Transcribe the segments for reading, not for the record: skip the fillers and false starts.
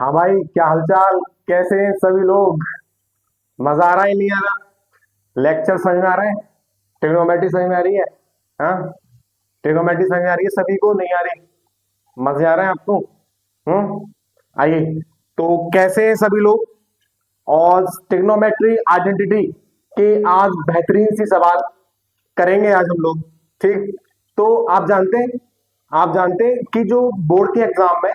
हाँ भाई, क्या हालचाल? कैसे हैं सभी लोग? मजा आ रहा है नहीं आ रहा? लेक्चर समझ में आ रहा है? ट्रिग्नोमेट्री समझ में आ रही है? हाँ, ट्रिग्नोमेट्री समझ में आ रही है सभी को, नहीं आ रही? मजे आ रहे हैं आपको? हम्म। आइए, तो कैसे हैं सभी लोग? और ट्रिग्नोमेट्री आइडेंटिटी के आज बेहतरीन सी सवाल करेंगे आज हम लोग। ठीक। तो आप जानते हैं कि जो बोर्ड के एग्जाम में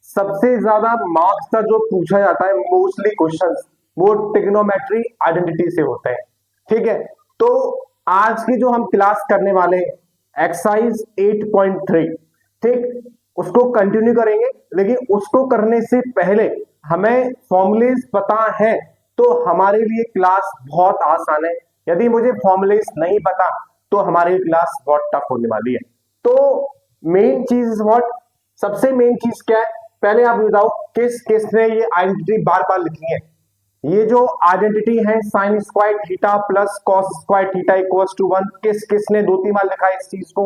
सबसे ज्यादा मार्क्स का जो पूछा जाता है, मोस्टली क्वेश्चंस वो ट्रिग्नोमेट्री आइडेंटिटी से होते हैं। ठीक है। तो आज की जो हम क्लास करने वाले हैं, एक्सरसाइज 8.3, ठीक, उसको कंटिन्यू करेंगे। लेकिन उसको करने से पहले हमें फॉर्मूलेज पता है तो हमारे लिए क्लास बहुत आसान है। यदि मुझे फॉर्मूलेज नहीं पता तो हमारी क्लास बहुत टफ होने वाली है। तो मेन चीज व्हाट, सबसे मेन चीज क्या है? पहले आप बताओ किस किसने ये आइडेंटिटी बार बार लिखी है? ये जो आइडेंटिटी है sine square theta plus cos square theta equals to 1, किस किसने दो तीन बार लिखा है इस चीज को?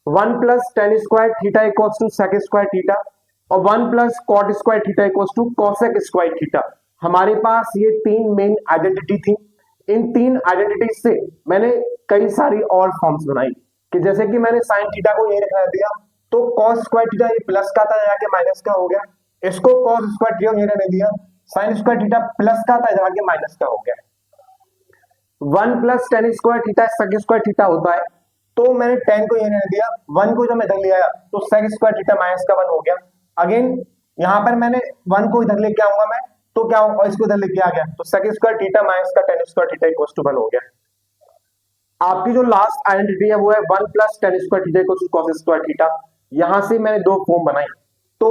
1 plus tan square theta equals to sec square theta, और 1 plus cot square theta equals to cosec square theta. हमारे पास ये तीन मेन आइडेंटिटी थी। इन तीन आइडेंटिटी से मैंने कई सारी और फॉर्म्स बनाई, कि जैसे कि मैंने साइन थीटा को ये रखा दिया तो कॉस स्क्वायर थीटा ये प्लस का था जाके माइनस का हो गया। इसको कॉस स्क्वायर थीटा ये रहने दिया, साइन स्क्वायर थीटा प्लस का था जाके माइनस का हो गया। 1 plus tan square theta sec square theta होता है, तो मैंने टेन को ये रहने दिया, 1 को जब मैं इधर ले आया तो सेक स्क्वायर थीटा माइनस का 1 हो गया। अगेन यहां पर मैंने 1 को इधर लेके आऊंगा मैं, तो क्या होगा? इसको इधर लेके आ गया तो सेक स्क्वायर थीटा माइनस का tan square theta equals to 1 हो गया। आपकी जो लास्ट आइडेंटिटी है वो है 1 plus tan square theta equals to cos square theta. यहां से मैंने दो फॉर्म बनाई। तो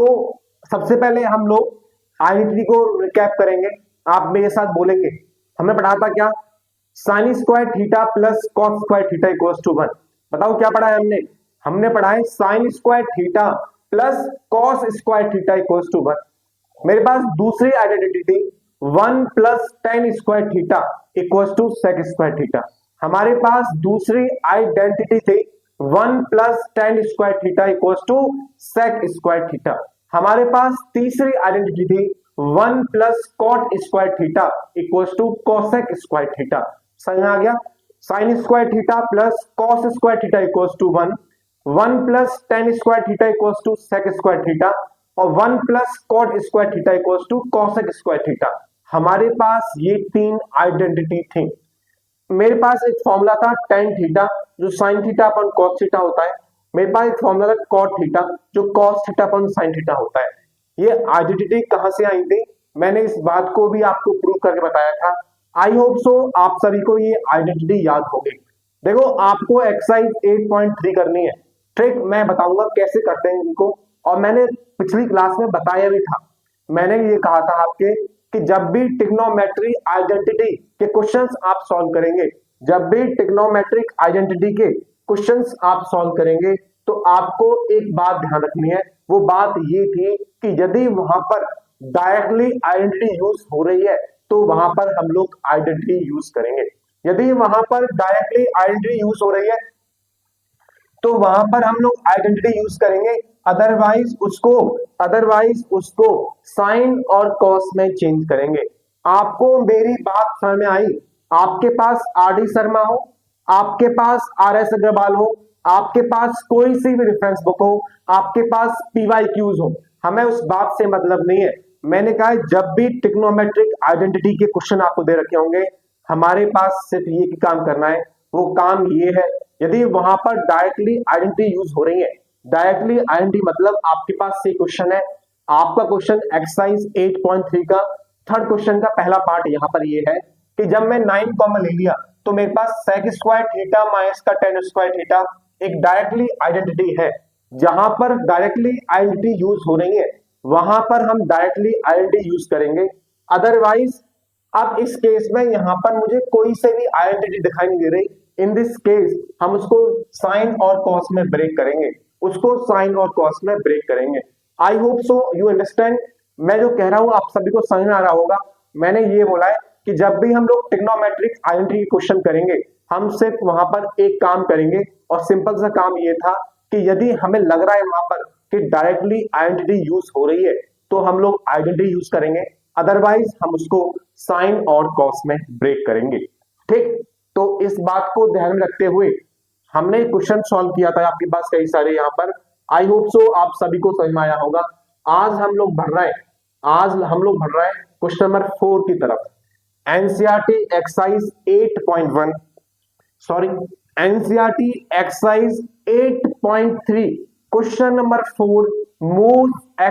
सबसे पहले हम लोग आइडेंटिटी को रिकैप करेंगे। आप मेरे साथ बोलेंगे, हमने पढ़ा था क्या? Sine square theta plus cos square theta equals to 1। बताओ क्या पढ़ा है हमने? हमने पढ़ा है sine square theta plus cos square theta equals to 1। मेरे पास दूसरी आइडेंटिटी थी 1 plus tan square theta equals to sec square theta. हमारे पास दूसरी आइडेंटिटी थी 1 plus tan square theta equals to sec square theta. हमारे पास तीसरी आइडेंटिटी थी 1 plus cot square theta equals to cosec square theta. समझ आ गया? Sine square theta plus cos square theta equals to 1, 1 plus tan square theta equals to sec square theta, और 1 plus cot square theta equals to cosec square theta. हमारे पास ये तीन identity थी। मेरे पास एक फॉर्मूला था टेन थीटा जो साइन थीटा अपन कॉस थीटा होता है। मेरे पास एक फॉर्मूला था कॉट थीटा जो कॉस थीटा अपन साइन थीटा होता है। ये आइडेंटिटी कहां से आई थी? मैंने इस बात को भी आपको प्रूव करके बताया था। आई होप सो आप सभी को ये आइडेंटिटी याद होगी। देखो, आपको एक्सरसाइज 8.3 करनी है। ट्रिक मैं बताऊंगा कैसे करते हैं इनको, और मैंने पिछली क्लास में बताया भी था। मैंने ये कहा था आपके कि जब भी ट्रिग्नोमेट्री आइडेंटिटी के क्वेश्चंस आप सॉल्व करेंगे, जब भी ट्रिग्नोमेट्रिक आइडेंटिटी के क्वेश्चंस आप सॉल्व करेंगे, तो आपको एक बात ध्यान रखनी है। वो बात ये थी कि यदि वहां पर डायरेक्टली आइडेंटिटी यूज हो रही है तो वहां पर हम लोग आइडेंटिटी यूज करेंगे। यदि वहां पर डायरेक्टली आइडेंटिटी यूज हो रही है तो वहां पर हम लोग आइडेंटिटी यूज करेंगे, अदरवाइज उसको साइन और कॉस में चेंज करेंगे। आपको मेरी बात समझ में आई? आपके पास आर डी शर्मा हो, आपके पास आर एस अग्रवाल हो, आपके पास कोई सी भी रेफरेंस बुक हो, आपके पास पीवाई क्यूज हो, हमें उस बात से मतलब नहीं है। मैंने कहा जब भी ट्रिग्नोमेट्रिक आइडेंटिटी के क्वेश्चन आपको दे रखे होंगे, हमारे पास सिर्फ ये काम करना है। वो काम ये है, यदि वहां पर डायरेक्टली आइडेंटिटी यूज हो रही है, डायरेक्टली आइडेंटिटी मतलब आपके पास ये क्वेश्चन है, आपका क्वेश्चन एक्सरसाइज 8.3 का थर्ड क्वेश्चन का पहला पार्ट यहां पर ये है कि जब मैं 9 कॉमन ले लिया तो मेरे पास सेक स्क्वायर थीटा माइनस का टेन स्क्वायर थीटा एक डायरेक्टली आइडेंटिटी है। जहां पर डायरेक्टली आइडेंटिटी यूज हो रही है वहां पर हम डायरेक्टली आइडेंटिटी यूज करेंगे। अदरवाइज अब इस केस में यहां पर मुझे कोई से भी आइडेंटिटी दिखाई नहीं दे रही, इन दिस केस हम उसको साइन और कॉस में ब्रेक करेंगे, उसको साइन और कॉस में ब्रेक करेंगे। I hope so you understand. मैं जो कह रहा हूं आप सभी को समझ में आ रहा होगा। मैंने ये बोला है कि जब भी हम लोग ट्रिग्नोमेट्रिक आइडेंटिटी क्वेश्चन करेंगे, हम सिर्फ वहां पर एक काम करेंगे, और सिंपल सा काम ये था कि यदि हमें लग रहा है वहां पर कि डायरेक्टली आइडेंटिटी यूज हो रही है, तो हम लोग आइडेंटिटी यूज करेंगे, अदरवाइज हम उसको साइन और कॉस में ब्रेक करेंगे। ठीक, तो इस बात को ध्यान में रखते हुए हमने क्वेश्चन सॉल्व किया था आपके पास कई सारे यहाँ पर। आई होप सो आप सभी को समझ में आया होगा। आज हम लोग बढ़ रहे हैं, आज हम लोग बढ़ रहे हैं क्वेश्चन नंबर 4 की तरफ। NCERT exercise 8.1 sorry NCERT exercise 8.3 question number 4 most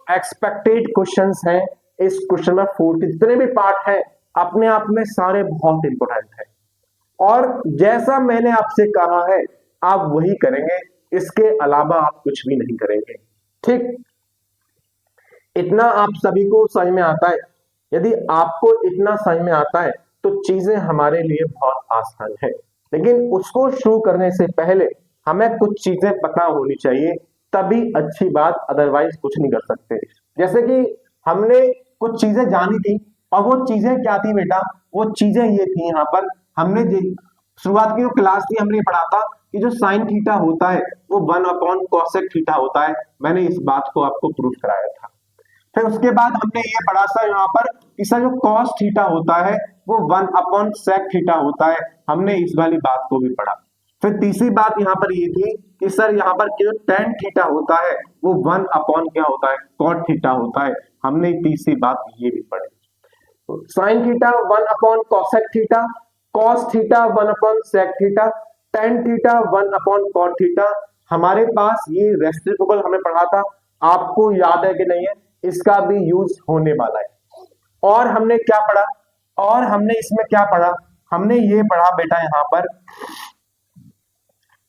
expected questions हैं। इस क्वेश्चन नंबर 4 के जितने भी पार्ट हैं अपने आप में सारे बहुत इंपॉर्टेंट हैं, और जैसा मैंने आपसे कहा है आप वही करेंगे, इसके अलावा आप कुछ भी नहीं करेंगे। ठीक, इतना आप सभी को समझ में आता है। यदि आपको इतना समझ में आता है तो चीजें हमारे लिए बहुत आसान है, लेकिन उसको शुरू करने से पहले हमें कुछ चीजें पता होनी चाहिए, तभी अच्छी बात, अदरवाइज कुछ नहीं कर सकते। जैसे कि हमने कुछ चीजें जानी थी, और वो चीजें क्या थी बेटा, वो चीजें ये थी, यहाँ पर हमने शुरुआत की जो क्लास थी हमने पढ़ा था कि जो साइन थीटा होता है वो 1/cosec थीटा होता है। मैंने इस बात को आपको प्रूफ कराया था। फिर उसके बाद हमने ये पढ़ा था यहाँ पर इसका जो cos थीटा होता है वो 1/sec थीटा होता है। हमने इस वाली बात को भी पढ़ा। फिर तीसरी बात यहाँ पर ये थी कि सर यहाँ पर जो tan थीटा होता है वो 1/ क्या होता है, cot थीटा होता है। हमने तीसरी बात ये भी पढ़ी। तो sine theta 1/cosec theta, cos theta 1/sec theta, tan theta 1/cot theta. हमारे पास ये रेसिप्रोकल हमने पढ़ा था, आपको याद है कि नहीं है, इसका भी यूज होने वाला है। और हमने क्या पढ़ा, और हमने इसमें क्या पढ़ा, हमने ये पढ़ा बेटा यहाँ पर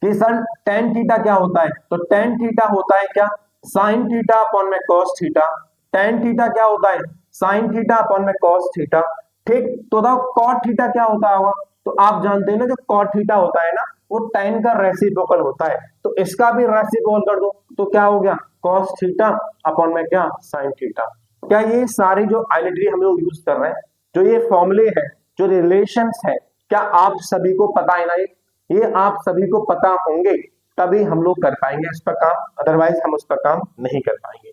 कि सर tan थीटा क्या होता है, तो tan थीटा होता है क्या, साइन थीटा अपॉन में cos थीटा। tan थीटा क्या होता है, साइन थीटा अपॉन में cos थीटा। ठीक, तो cot थीटा क्या होता होगा, तो आप जानते हैं ना जो cot थीटा होता है ना वो tan का रेसिप्रोकल होता है, तो इसका भी रेसिप्रोकल कर दो तो क्या हो गया, cos थीटा अपॉन में क्या, sin थीटा। क्या ये सारी जो आइडेंटिटी हम लोग यूज कर रहे हैं, जो ये फॉर्मूले हैं, जो रिलेशंस है, क्या आप सभी को पता है ना, ये आप सभी को पता होंगे तभी हम लोग कर पाएंगे इस पर काम, अदरवाइज हम उस पर काम नहीं कर पाएंगे।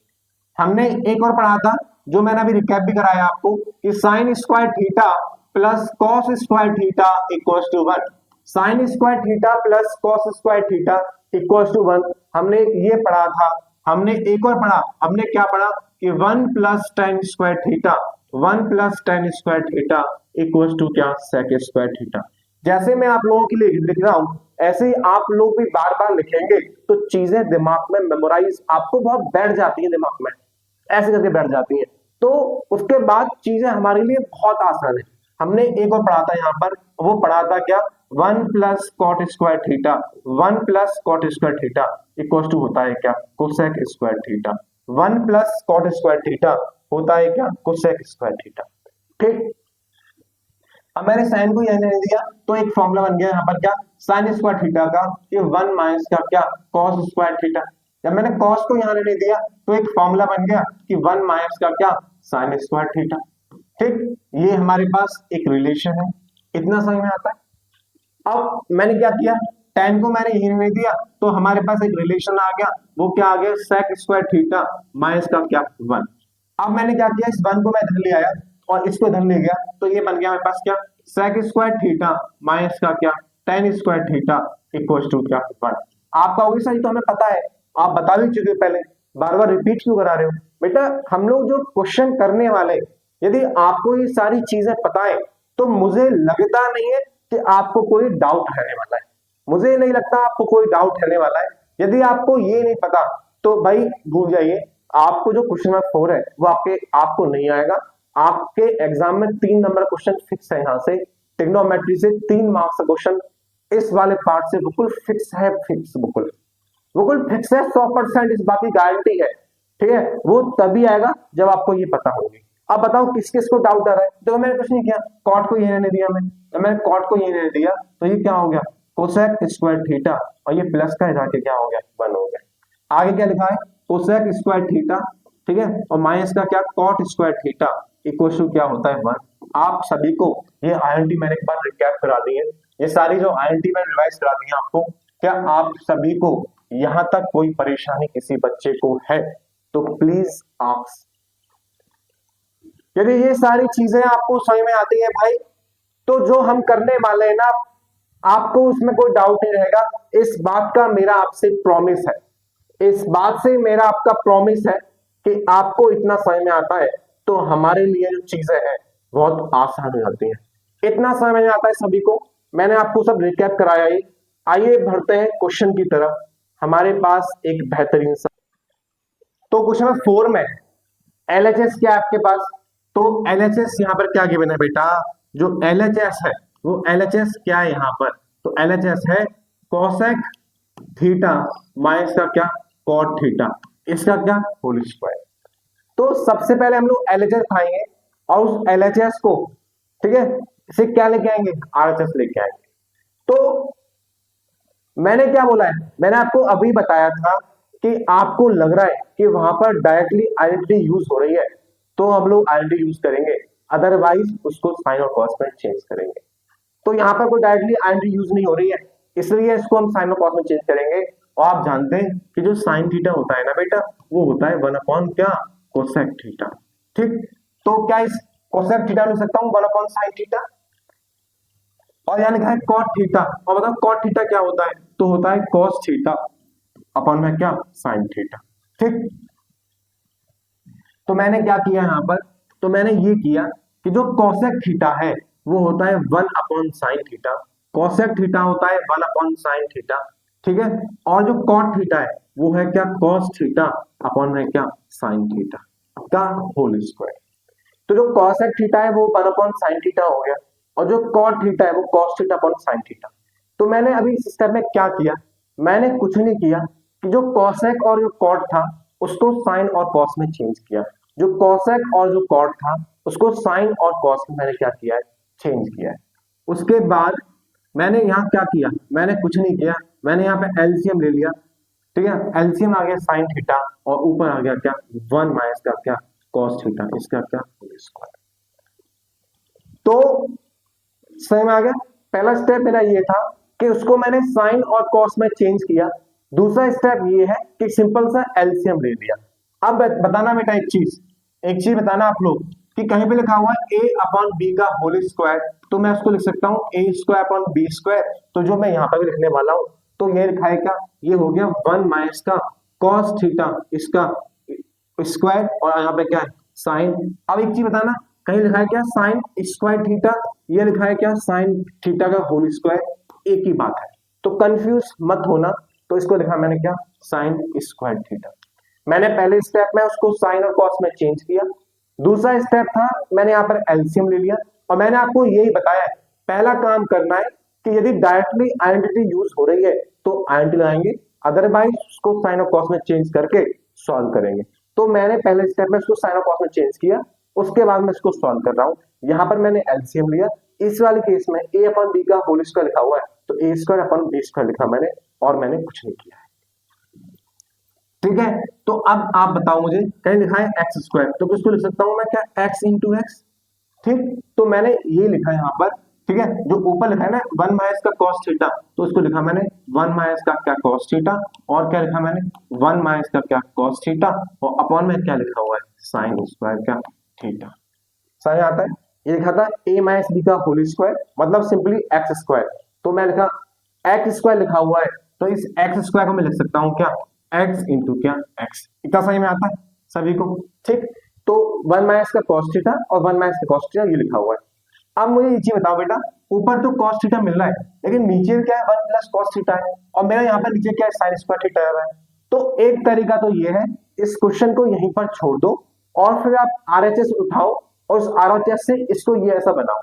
हमने एक और पढ़ा था जो मैंने अभी रिकैप भी कराया आपको कि sine square theta plus cos square theta equals to 1। Sine square theta plus cos square theta equals to 1 हमने ये पढ़ा था। हमने एक और पढ़ा, हमने क्या पढ़ा कि 1 plus tan square theta, 1 plus tan square theta equals to क्या, sec स्क्वायर थीटा। जैसे मैं आप लोगों के लिए लिख रहा हूं ऐसे ही आप लोग भी बार बार लिखेंगे तो चीजें दिमाग में मेमोराइज आपको बहुत बैठ जाती है, दिमाग में ऐसे करके बैठ जाती है, तो उसके बाद चीजें हमारे लिए बहुत आसान है। हमने एक और पढ़ा था यहाँ पर, वो पढ़ा था क्या, 1 plus cot square theta, 1 plus cot square theta equal to होता है क्या, cosec square theta. 1 plus cot square theta होता है क्या, कोसेक स्क्वायर थीटा। ठीक, अब मैंने साइन को यहां नहीं दिया तो एक फॉर्मूला बन गया यहाँ पर क्या, साइन स्क्वायर थीटा का कि 1 माइनस का क्या, कॉस स्क्वायर थीटा। जब मैंने कॉस को यहाँ नहीं दिया तो एक फॉर्मूला बन गया कि 1 माइनस का क्या, साइन स्क्वायर थीटा। ठीक, ये हमारे पास एक रिलेशन है, इतना समझ में आता है। अब मैंने क्या किया, tan को मैंने यही नहीं दिया तो हमारे पास एक रिलेशन आ गया, वो क्या आ गया, sec स्क्वायर थीटा माइनस का क्या, 1। अब मैंने क्या किया, इस 1 को मैं इधर ले आया और इसको इधर ले गया तो ये बन गया मेरे पास क्या, sec स्क्वायर थीटा माइनस का क्या, tan square theta equal to क्या, 1। आपका होगी सही, तो हमें पता है, आप बता भी चुके पहले, बार बार रिपीट क्यों करा रहे हो बेटा। हम लोग जो क्वेश्चन करने वाले, यदि आपको ये सारी चीजें पता है तो मुझे लगता नहीं है कि आपको कोई डाउट रहने वाला है, मुझे नहीं लगता आपको कोई डाउट रहने वाला है। यदि आपको ये नहीं पता तो भाई भूल जाइए, आपको जो क्वेश्चन नंबर 4 है वो आपको नहीं आएगा। आपके एग्जाम में 3 नंबर क्वेश्चन फिक्स है, यहाँ से ट्रिग्नोमेट्री से 3 मार्क्स का क्वेश्चन इस वाले पार्ट से बिल्कुल फिक्स है, बिल्कुल फिक्स है 100%, इस बात की गारंटी है। ठीक है, वो तभी आएगा जब आपको ये पता होगी। अब बताओ किस किस को डाउट आ रहा है, तो मैंने कुछ नहीं किया, कॉट को ये नहीं दिया, मैंने कॉट को ये नहीं दिया तो ये क्या हो गया, कोसेक स्क्वायर थीटा, और ये प्लस का जाके क्या हो गया, 1 हो गया। आगे क्या लिखा है, कोसेक स्क्वायर थीटा, ठीक है, और माइनस का क्या, cot square theta equal to क्या होता है, 1। आप सभी को ये आईएनटी मैंने एक बार रिकैप करा दी है, ये सारी जो आईएनटी मैंने रिवाइज करा दी है आपको। क्या आप सभी को यहाँ तक कोई परेशानी किसी बच्चे को है, तो प्लीज आस्क। यदि ये सारी चीजें आपको समझ में आती है भाई, तो जो हम करने वाले हैं ना, आपको उसमें कोई डाउट नहीं रहेगा। इस बात का मेरा आपसे प्रॉमिस है, इस बात से मेरा आपका प्रॉमिस है कि आपको इतना समझ में आता है तो हमारे लिए जो चीजें हैं बहुत आसान हो जाती हैं। इतना समझ में आता है सभी को, मैंने आपको सब रिकैप कराया ही। आइए बढ़ते हैं क्वेश्चन की तरफ। हमारे पास एक बेहतरीन सा, तो क्वेश्चन नंबर 4 में एलएचएस क्या है आपके पास। तो एलएचएस यहाँ पर क्या गिवन है बेटा, जो एलएचएस है वो एलएचएस क्या है यहाँ पर, तो एलएचएस है कोसेक थीटा माइनस का क्या कॉट थीटा, इसका क्या होल स्क्वायर। तो सबसे पहले हम लोग एलएचएस उठाएंगे और उस एलएचएस को, ठीक है, इसे क्या लेके आएंगे, आरएचएस लेके आएंगे। तो मैंने क्या बोला है, मैंने आपको अभी बताया था कि आपको लग रहा है कि वहां पर डायरेक्टली आइडेंटिटी यूज हो रही है तो हम लोग आइडेंटिटी यूज करेंगे, अदरवाइज उसको साइन और कॉस में चेंज करेंगे। तो यहाँ पर कोई डायरेक्टली आइडेंटिटी यूज नहीं हो रही है, इसलिए इसको हम साइन और कॉस में चेंज करेंगे। और आप जानते हैं कि जो साइन थीटा होता है ना बेटा, वो होता है 1 अपॉन क्या कोसेक थीटा। ठीक, तो क्या इस कोसेक थीटा लिख सकता हूँ 1 अपॉन साइन थीटा, और यहाँ लिखा है कॉट थीटा। और बताओ कॉट थीटा क्या होता है, तो होता है कॉस थीटा अपॉन में क्या साइन थीटा। ठीक, तो मैंने क्या किया यहाँ पर, तो मैंने ये किया कि जो कोसेक थीटा है वो होता है 1 upon sine theta, cosec theta होता है 1 अपॉन साइन थीटा, ठीक है। और जो कॉट थीटा है वो है क्या कॉस थीटा अपॉन में क्या साइन थीटा का होल स्क्वायर। तो जो कोसेक थीटा है वो 1 अपॉन साइन थीटा हो गया, और जो कॉट थीटा है वो cos theta upon sine theta. तो मैंने अभी इस स्टेप में क्या किया, मैंने कुछ नहीं किया कि जो कोसेक और जो कॉट था उसको साइन और कॉस में चेंज किया, जो कोसेक और जो कॉट था उसको साइन और कॉस में मैंने क्या किया है, चेंज किया है। उसके बाद मैंने यहाँ क्या किया, मैंने कुछ नहीं किया, मैंने यहाँ पे एलसीएम ले लिया, ठीक है। एलसीएम आ गया साइन थीटा और ऊपर आ गया क्या 1 माइनस का क्या कॉस थीटा, इसका क्या होल स्क्वायर। तो सही में आ गया। पहला स्टेप मेरा ये था कि उसको मैंने साइन और कॉस में चेंज किया। दूसरा स्टेप ये है कि सिंपल सा एलसीएम ले लिया। अब बताना बेटा एक चीज बताना आप लोग कि कहीं पे लिखा हुआ है a अपॉन बी का होल स्क्वायर, तो मैं उसको लिख सकता हूँ a square upon B square. तो जो मैं यहाँ पर भी लिखने वाला हूँ तो ये लिखा है क्या, ये हो गया 1 माइनस का कॉस थीटा इसका स्क्वायर, और यहाँ पे क्या है साइन। अब एक चीज बताना, कहीं लिखा है क्या साइन स्क्वायर थीटा, ये लिखा है क्या साइन थीटा का होल स्क्वायर, एक ही बात है, तो कंफ्यूज मत होना। तो इसको लिखा मैंने क्या साइन स्क्वायर थीटा। मैंने पहले स्टेप में उसको साइन और कॉस में चेंज किया। दूसरा स्टेप था मैंने यहाँ पर एलसीएम ले लिया, और मैंने आपको यही बताया है पहला काम करना है कि यदि डायरेक्टली आइडेंटिटी यूज हो रही है तो आइडेंटिटी लगाएंगे, अदरवाइज उसको साइन और कॉस में चेंज करके सॉल्व करेंगे। तो मैंने पहले स्टेप में उसको साइन और कॉस में चेंज किया, उसके बाद मैं इसको सॉल्व कर रहा हूँ। यहाँ पर मैंने एलसीएम लिया, इस वाले केस में a अपॉन बी का होल स्क्वायर लिखा हुआ है तो a square upon B square लिखा मैंने, और मैंने कुछ नहीं किया है, ठीक है। तो अब आप बताओ मुझे, कहीं लिखा है एक्स स्क्वायर, तो किसको लिख सकता हूं मैं क्या एक्स इंटू एक्स। ठीक, तो मैंने ये लिखा है यहाँ पर, ठीक है। जो ऊपर लिखा है ना 1 माइनस का कॉस थीटा, तो उसको लिखा मैंने 1 माइनस का क्या कॉस थीटा, और क्या लिखा मैंने 1 माइनस का क्या कॉस थीटा, और अपॉन में क्या लिखा हुआ है साइन स्क्वायर क्या थीटा। समझ आता है, ये लिखा था a माइनस बी का होल स्क्वायर, मतलब सिंपली एक्स स्क्वायर, तो मैं लिखा एक्स स्क्वायर लिखा हुआ है, तो इस एक्स स्क्वायर को मैं लिख सकता हूँ क्या एक्स इंटू क्या एक्स। इतना सही में आता है सभी को, ठीक। तो 1 माइनस का कॉस थीटा और 1 माइनस का कॉस थीटा ये लिखा हुआ है। अब मुझे ये चीज बताओ बेटा, ऊपर तो कॉस थीटा मिल रहा है लेकिन नीचे क्या है 1 प्लस कॉस थीटा है, और मेरा यहाँ पर नीचे क्या है साइन स्क्वायर थीटा है। तो एक तरीका तो ये है, इस क्वेश्चन को यहीं पर छोड़ दो और फिर आप आरएचएस उठाओ और उस आरएचएस से इसको ये ऐसा बनाओ।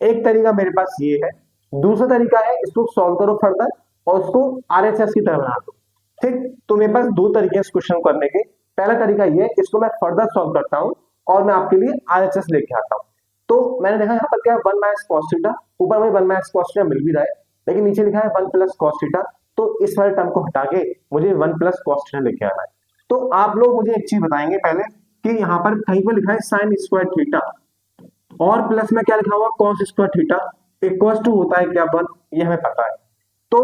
एक तरीका मेरे पास ये है, दूसरा तरीका है इसको सॉल्व करो फर्दर और उसको आरएचएस की तरह बना दो। ठीक, तो मेरे पास दो तरीके इस क्वेश्चन को करने के। पहला तरीका ये, इसको मैं फर्दर सॉल्व करता हूं और मैं आपके लिए आरएचएस लेके आता हूं। तो मैंने देखा यहाँ पर क्या 1 माइनस कॉस थीटा, ऊपर में 1 माइनस कॉस थीटा मिल भी रहा है लेकिन नीचे लिखा है 1 प्लस कॉस थीटा, तो इस वाले टर्म को हटा के मुझे 1 प्लस कॉस थीटा लेके आना है। तो आप लोग मुझे एक चीज बताएंगे पहले कि यहाँ पर कहीं पर लिखा है साइन स्क्वायर थीटा और प्लस में क्या लिखा हुआ cos square theta equal to होता है क्या 1, ये हमें पता है। तो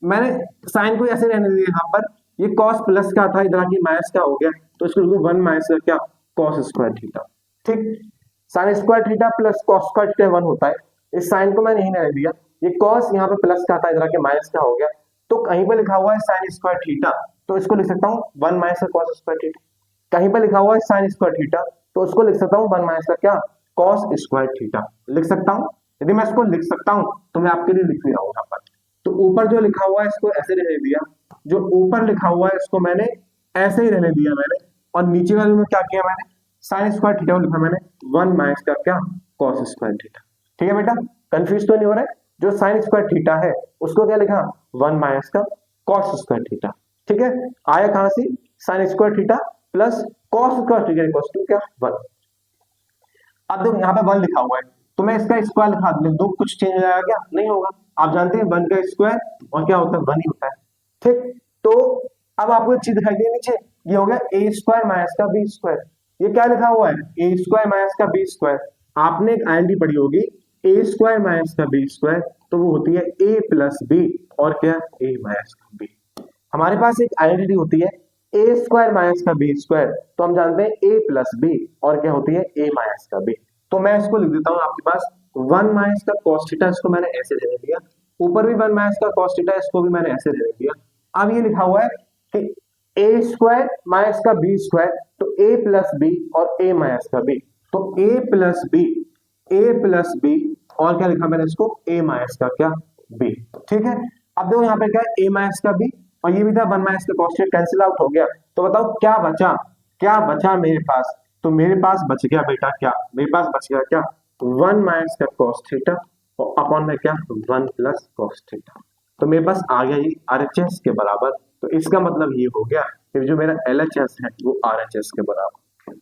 मैंने साइन को ऐसे रहने दिया यहाँ पर, ये कॉस प्लस का था, इधर आके माइनस का हो गया, तो इसको लिखो 1 माइनस का क्या, कॉस स्क्वायर थीटा। ठीक, sign square theta plus cos square theta 1 होता है। इस साइन को मैंने यही नहीं दिया, ये कॉस यहाँ पे प्लस का था, इधर आके माइनस का हो गया, तो कहीं पे लिखा हुआ है साइन स्क्वायर थीटा, तो इसको लिख सकता हूँ 1 माइनस का कॉस स्क्वायर थीटा। कहीं पे लिखा हुआ है साइन स्क्वायर थीटा, तो उसको लिख सकता हूँ 1 माइनस का क्या, कॉस स्क्वायर थीटा लिख सकता हूँ। यदि मैं इसको लिख सकता हूँ तो मैं आपके लिए लिख भी रहा हूँ यहाँ पर। तो ऊपर जो लिखा हुआ है इसको ऐसे रहने दिया, जो ऊपर लिखा हुआ है इसको मैंने ऐसे ही रहने दिया मैंने, और नीचे वाले में क्या किया मैंने, साइन स्क्वायर थीटा लिखा मैंने 1 माइनस का क्या, कॉस स्क्वायर थीटा। ठीक है बेटा, कंफ्यूज तो नहीं हो रहा है? जो साइन स्क्वायर थीटा है उसको क्या लिखा, 1 माइनस का कॉस स्क्वायर थीटा। ठीक है, आया कहां से, sine square theta plus cos square theta equals to क्या, 1। अब देखो यहाँ पे 1 लिखा हुआ है, तो मैं इसका स्क्वायर लिख दो, कुछ चेंज हो जाएगा क्या, नहीं होगा। आप जानते हैं 1 का स्क्वायर और क्या होता है, 1 ही होता है। ठीक, तो अब आपको एक चीज दिखाई दे नीचे, ये हो गया ए स्क्वायर माइनस का बी स्क्वायर। ये क्या लिखा हुआ है, ए स्क्वायर माइनस का बी स्क्वायर। आपने एक आइडेंटिटी पढ़ी होगी, ए स्क्वायर माइनस का बी स्क्वायर, तो वो होती है ए प्लस बी और क्या, ए माइनस का बी। हमारे पास एक आइडेंटिटी होती है ए स्क्वायर माइनस का बी स्क्वायर, तो हम जानते हैं ए प्लस बी और क्या होती है, ए माइनस का बी। तो मैं इसको लिख देता हूं आपके पास 1 माइनस का कॉस थीटा, इसको मैंने ऐसे रहने दिया, ऊपर भी 1 माइनस का कॉस थीटा, इसको भी मैंने ऐसे रहने दिया। अब ये लिखा हुआ है कि ए स्क्वायर माइनस का बी स्क्वायर, तो ए प्लस बी और ए माइनस का बी, तो ए प्लस बी और क्या लिखा मैंने इसको, ए माइनस का क्या, बी। ठीक है, अब देखो यहाँ पे क्या है, ए माइनस का बी और ये भी था 1 माइनस का कॉस थीटा, कैंसिल आउट हो गया। तो बताओ क्या बचा, क्या बचा मेरे पास, तो मेरे पास बच गया बेटा क्या, मेरे पास बच गया क्या, 1 माइनस का कॉस थीटा और अपॉन में क्या, 1 प्लस कॉस थीटा। तो मेरे पास आ गया ये आरएचएस के बराबर। तो इसका मतलब ये हो गया कि जो मेरा एलएचएस है वो आरएचएस के बराबर।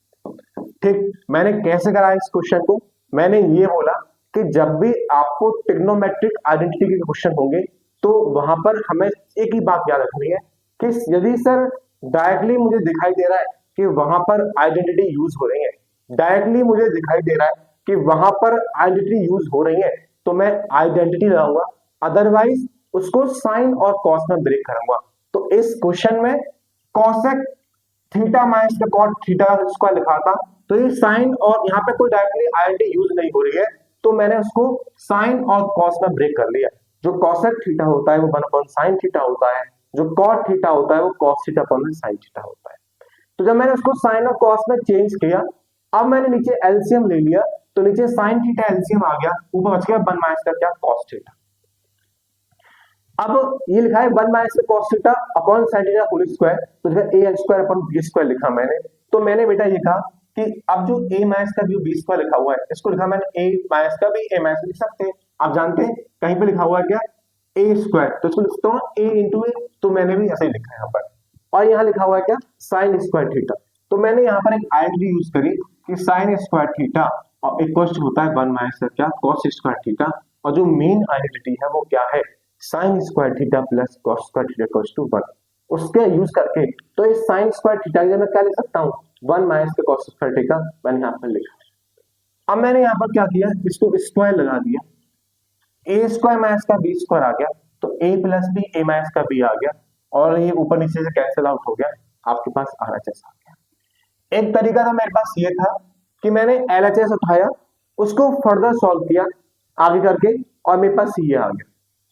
ठीक, मैंने कैसे करा इस क्वेश्चन को, मैंने ये बोला कि जब भी आपको ट्रिग्नोमेट्रिक आइडेंटिटी के क्वेश्चन होंगे तो वहां पर हमें एक ही बात याद रखनी है कि यदि सर डायरेक्टली मुझे दिखाई दे रहा है कि वहां पर आइडेंटिटी यूज हो रही है, डायरेक्टली मुझे दिखाई दे रहा है कि वहां पर आइडेंटिटी यूज हो रही है, तो मैं आइडेंटिटी लगाऊंगा, अदरवाइज उसको साइन और कॉस में ब्रेक करूंगा। तो इस क्वेश्चन में कॉसेक थीटा माइनस का कॉट थीटा स्क्वायर लिखा था, तो ये साइन और यहाँ पे कोई डायरेक्टली आइडेंटिटी यूज नहीं हो रही है, तो मैंने उसको साइन और कॉस में ब्रेक कर लिया। जो कॉसेक थीटा होता है वो 1 अपॉन साइन थीटा होता है, जो कॉट थीटा होता है वो cos theta upon sine theta होता है। तो जब मैंने उसको साइन और कॉस में चेंज किया, अब मैंने नीचे एलसीएम ले लिया, तो नीचे साइन थीटा एलसीएम आ गया, ऊपर बच गया 1 माइनस का क्या, कॉस थीटा। अब ये लिखा है 1 माइनस का cos theta upon sine theta whole square, तो लिखा A L square upon B square लिखा मैंने। तो मैंने बेटा ये कहा कि अब जो ए माइनस का जो बी स्क्वायर लिखा हुआ है इसको लिखा मैंने ए माइनस का बी, ए माइनस लिख सकते हैं। आप जानते हैं कहीं पे लिखा हुआ है क्या, ए स्क्वायर, तो इसको लिखता हूँ ए इंटू ए, तो मैंने भी ऐसे ही लिखा है यहाँ पर। और यहाँ लिखा हुआ है क्या, साइन स्क्वायर थीटा, तो मैंने यहाँ पर एक आइडेंटिटी यूज करी कि साइन स्क्वायर थीटा और इक्वल होता है 1 माइनस का क्या, कॉस स्क्वायर थीटा, और जो मेन आइडेंटिटी है वो क्या है, sine square theta plus cos square theta equals to 1। उसके यूज करके तो इस साइन स्क्वायर थीटा के मैं क्या लिख सकता हूँ, 1 माइनस का कॉस स्क्वायर थीटा मैंने यहाँ पर लिखा। अब मैंने यहाँ पर क्या किया, इसको स्क्वायर लगा दिया, ए स्क्वायर माइनस का बी स्क्वायर आ गया, तो ए प्लस बी ए माइनस का बी आ गया, और ये ऊपर नीचे से कैंसिल आउट हो गया, आपके पास आरएचएस आ गया। एक तरीका था मेरे पास ये था कि मैंने एलएचएस उठाया, उसको फर्दर सॉल्व किया आगे करके, और मेरे पास ये आ गया।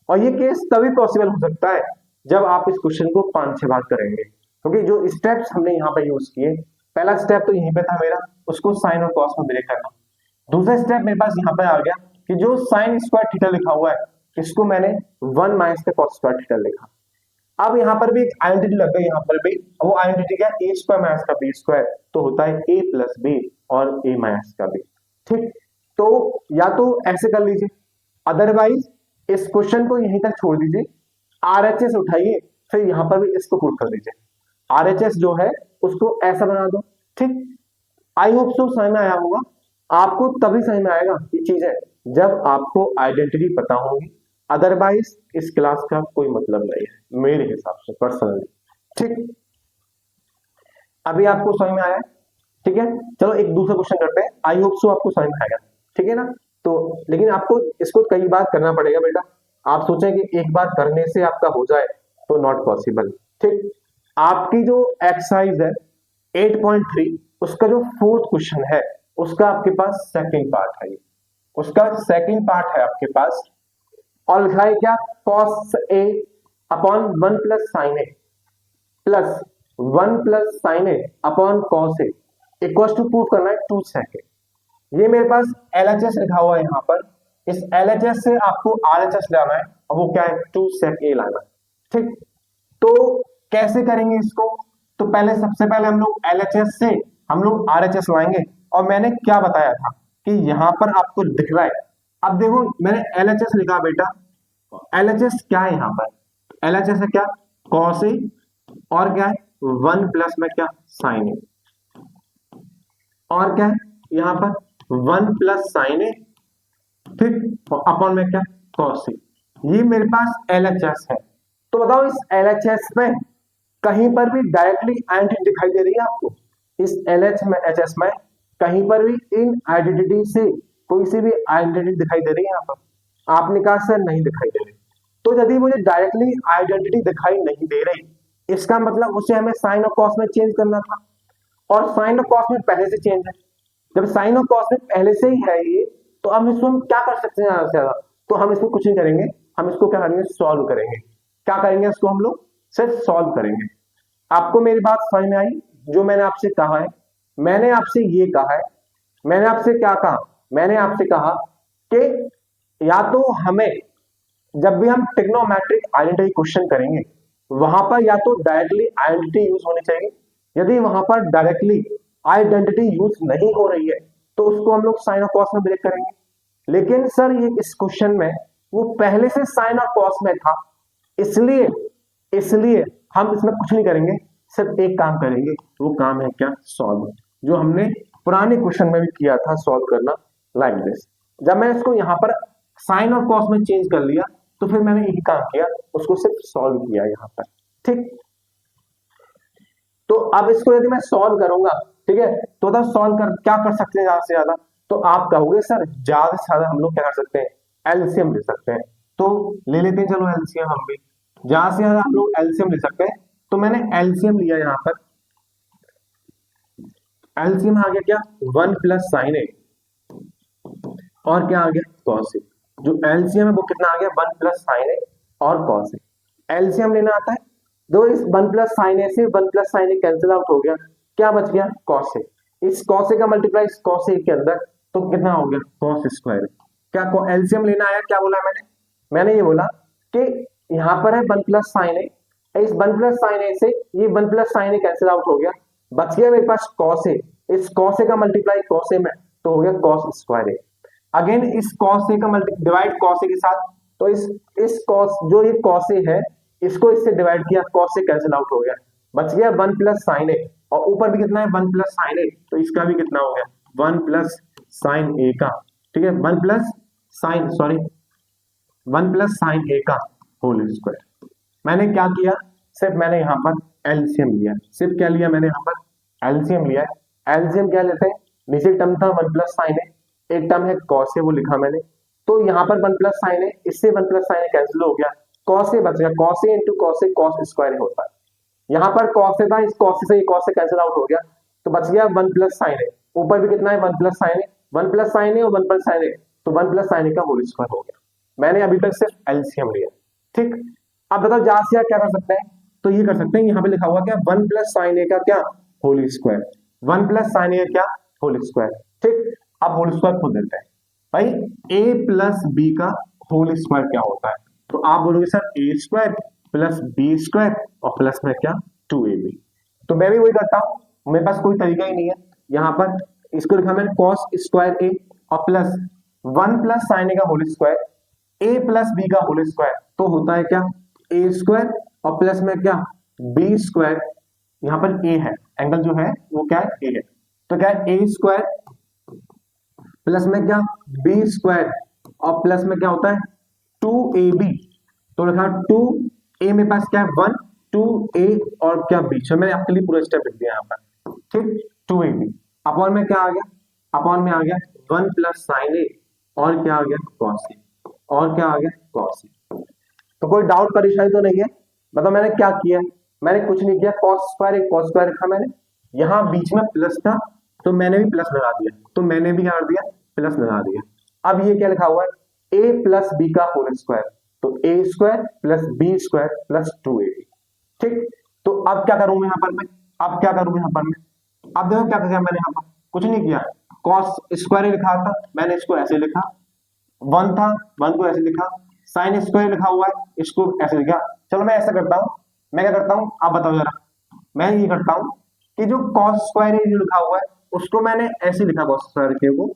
और ये केस तभी पॉसिबल हो सकता है जब आप इस क्वेश्चन को 5-6 बार करेंगे, क्योंकि जो स्टेप्स हमने यहाँ पे यूज किए, पहला स्टेप तो यहीं पे था मेरा, उसको साइन और कॉस में ब्रेक करना। दूसरा स्टेप मेरे पास यहाँ पे आ गया कि जो साइन स्क्वायर थीटा लिखा हुआ है इसको मैंने 1 माइनस का कॉस स्क्वायर थीटा लिखा। अब यहाँ पर भी एक आइडेंटिटी लग गई, यहाँ पर भी वो आइडेंटिटी क्या, ए स्क्वायर माइनस का बी स्क्वायर, तो होता है ए प्लस बी और ए माइनस का बी। ठीक, तो या तो ऐसे कर लीजिए, अदरवाइज इस क्वेश्चन को यहीं तक छोड़ दीजिए, आरएचएस उठाइए, फिर यहां पर भी इसको पुट कर दीजिए, आरएचएस जो है उसको ऐसा बना दो। ठीक, आई होप सो समझ में आया होगा। आपको तभी समझ में आएगा ये चीज है जब आपको आइडेंटिटी पता होगी, अदरवाइज इस क्लास का कोई मतलब नहीं है मेरे हिसाब से पर्सनली। ठीक, अभी आपको समझ में आया, ठीक है, चलो एक दूसरा क्वेश्चन करते हैं, आई होप सो आपको समझ में आएगा, ठीक है ना। तो लेकिन आपको इसको कई बार करना पड़ेगा बेटा, आप सोचें कि एक बार करने से आपका हो जाए तो नॉट पॉसिबल। ठीक, आपकी जो एक्सरसाइज है 8.3 उसका जो फोर्थ क्वेश्चन है उसका आपके पास सेकंड पार्ट है, उसका सेकंड पार्ट है आपके पास। और लिखा है क्या, cos a upon 1 plus sine A plus 1 plus sine A upon cos A equal to prove करना है 2 sec a। ये मेरे पास LHS लिखा हुआ है यहाँ पर, इस LHS से आपको RHS लाना है और वो क्या है 2 sec a लाना है। ठीक, तो कैसे करेंगे इसको, तो पहले सबसे पहले हम लोग LHS से हम लोग RHS लाएंगे। और मैंने क्या बताया था कि यहां पर आपको दिख रहा है, अब देखो मैंने LHS लिखा बेटा, LHS क्या है यहाँ पर, LHS है क्या cos a और क्या है 1 प्लस में क्या sin a, और क्या है यहाँ पर 1 प्लस sin a, ठीक, और अपॉन में क्या cos a। ये मेरे पास LHS है। तो बताओ इस LHS में कहीं पर भी डायरेक्टली आइडेंटिटी दिखाई दे रही है आपको, इस LHS में कहीं पर भी इन आइडेंटिटी से कोई सी भी आइडेंटिटी दिखाई दे रही है यहाँ पर, आपने कहा सर नहीं दिखाई दे रही। तो यदि मुझे डायरेक्टली आइडेंटिटी दिखाई नहीं दे रही, इसका मतलब उसे हमें साइन और कॉस में चेंज करना था, और साइन और कॉस में पहले से चेंज है। जब साइन और कॉस में पहले से ही है ये, तो अब इसको हम क्या कर सकते हैं ज्यादा से ज्यादा, तो हम इसको कुछ नहीं करेंगे, हम इसको क्या करेंगे सॉल्व करेंगे। क्या करेंगे, इसको हम लोग सिर्फ सॉल्व करेंगे। आपको मेरी बात समझ में आई, जो मैंने आपसे कहा है, मैंने आपसे ये कहा है, मैंने आपसे क्या कहा, मैंने आपसे कहा कि या तो हमें जब भी हम ट्रिग्नोमेट्रिक आइडेंटिटी क्वेश्चन करेंगे वहां पर या तो डायरेक्टली आइडेंटिटी यूज होनी चाहिए, यदि वहां पर डायरेक्टली आइडेंटिटी यूज नहीं हो रही है तो उसको हम लोग साइन और कॉस में ब्रेक करेंगे। लेकिन सर ये इस क्वेश्चन में वो पहले से साइन और कॉस में था, इसलिए इसलिए हम इसमें कुछ नहीं करेंगे, सिर्फ एक काम करेंगे, वो काम है क्या सॉल्व, जो हमने पुराने क्वेश्चन में भी किया था सॉल्व करना, लाइक दिस। जब मैं इसको यहाँ पर साइन और कॉस में चेंज कर लिया तो फिर मैंने यही काम किया, उसको सिर्फ सॉल्व किया यहाँ पर। ठीक, तो अब इसको यदि मैं सॉल्व करूंगा, ठीक है, तो बताओ सॉल्व कर क्या कर सकते हैं ज्यादा से ज्यादा, तो आप कहोगे सर ज्यादा से ज्यादा हम लोग क्या कर सकते हैं, एलसीएम ले सकते हैं। तो ले लेते हैं चलो एलसीएम, हम भी ज्यादा से ज्यादा हम लोग एलसीएम ले सकते हैं। तो मैंने एलसीएम लिया यहाँ पर, एलसीएम आ गया क्या 1 प्लस साइन ए और क्या आ गया कॉस ए। जो एलसीएम है वो कितना आ गया 1 प्लस साइन ए और कॉस ए। एलसीएम लेना आता है, दो इस 1 प्लस साइन ए से 1 प्लस साइन ए कैंसिल आउट हो गया, क्या बच गया कॉस ए। इस कॉस ए का मल्टीप्लाई इस कॉस ए के अंदर, तो कितना हो गया कॉस स्क्वायर। क्या एलसीएम लेना आया, क्या बोला मैंने, मैंने ये बोला कि यहाँ पर है 1 प्लस साइन ए, इस 1 प्लस साइन ए से ये 1 प्लस साइन ए कैंसिल आउट हो गया, बच गया मेरे पास कॉस ए, इस कॉस ए का मल्टीप्लाई कॉस ए में तो हो गया कॉस स्क्वायर ए। अगेन इस कॉस ए का मल्टी डिवाइड कॉस ए के साथ, तो इस कॉस जो ये कॉस ए है इसको इससे डिवाइड किया, कॉस ए कैंसिल आउट हो गया, बच गया 1 प्लस साइन ए, और ऊपर भी कितना है 1 प्लस साइन ए, तो इसका भी कितना हो गया 1 प्लस साइन ए का, ठीक है 1 प्लस साइन 1 प्लस साइन ए का होल स्क्वायर। मैंने क्या किया, सिर्फ मैंने यहाँ पर एलसीएम लिया, सिर्फ क्या लिया मैंने यहाँ पर एलसीएम लिया। एलसीएम क्या लेते हैं, नीचे टर्म था 1 प्लस साइन ए, एक टर्म है कॉस ए वो लिखा मैंने, तो यहाँ पर 1 प्लस साइन ए, इससे 1 प्लस साइन ए कैंसिल हो गया, कॉस ए बच गया, cos A into cos A cos square होता है। यहाँ पर कॉस ए था, इस कॉस से कॉस से कैंसिल आउट हो गया, तो बच गया 1 प्लस साइन ए, ऊपर भी कितना है 1 plus sine A, 1 plus sine A और 1 प्लस साइन ए, तो 1 प्लस साइन ए का होल स्क्वायर हो गया। मैंने अभी तक सिर्फ एलसीएम लिया। ठीक, अब बताओ ज्यादा से क्या कर सकते हैं, तो ये कर सकते हैं, यहाँ पे लिखा हुआ क्या 1 प्लस साइन ए का क्या होल स्क्वायर, 1 प्लस साइन ए क्या होल स्क्वायर। ठीक, अब होल स्क्वायर खोल देते हैं भाई, a प्लस बी का होल स्क्वायर क्या होता है, तो आप बोलोगे सर ए स्क्वायर प्लस बी स्क्वायर और प्लस में क्या 2ab। तो मैं भी वही करता हूं, मेरे पास कोई तरीका ही नहीं है, यहाँ पर इसको लिखा मैंने कॉस स्क्वायर ए और प्लस 1 प्लस साइन ए का होल स्क्वायर, ए प्लस बी का होल स्क्वायर, तो होता है क्या ए स्क्वायर और प्लस में क्या बी स्क्वायर, यहाँ पर ए है, एंगल जो है वो क्या है ए है, तो क्या है ए स्क्वायर प्लस में क्या बी स्क्वायर और प्लस में क्या होता है 2ab, तो लिखा 2a मेरे पास क्या है 1, 2a और क्या b, मैंने आपके लिए पूरा स्टेप लिख दिया यहाँ पर। ठीक, 2ab अपॉन में क्या आ गया, अपॉन में आ गया 1 प्लस साइन ए और क्या आ गया कॉस ए, और क्या आ गया कॉस ए। तो कोई डाउट परेशानी तो नहीं है, मतलब मैंने क्या किया, मैंने कुछ नहीं किया, कॉस स्क्वायर एक कॉस स्क्वायर रखा मैंने, यहाँ बीच में प्लस था तो मैंने भी प्लस लगा दिया, तो मैंने भी क्या कर दिया, प्लस लगा दिया। अब ये क्या लिखा हुआ है, ए प्लस बी का होल स्क्वायर, तो A square plus B square plus 2ab। ठीक, तो अब क्या करूं मैं यहाँ पर, मैं अब क्या करूं यहाँ पर मैं, अब देखो क्या किया मैंने यहाँ पर, कुछ नहीं किया, कॉस स्क्वायर लिखा था मैंने, इसको ऐसे लिखा, वन था, वन को ऐसे लिखा, साइन स्क्वायर लिखा हुआ है, इसको ऐसे लिखा। चलो मैं ऐसा करता हूँ, मैं क्या करता हूँ आप बताओ जरा, मैं ये करता हूँ कि जो कॉस स्क्वायर जो लिखा हुआ है उसको मैंने ऐसे लिखा कॉस स्क्वायर के को,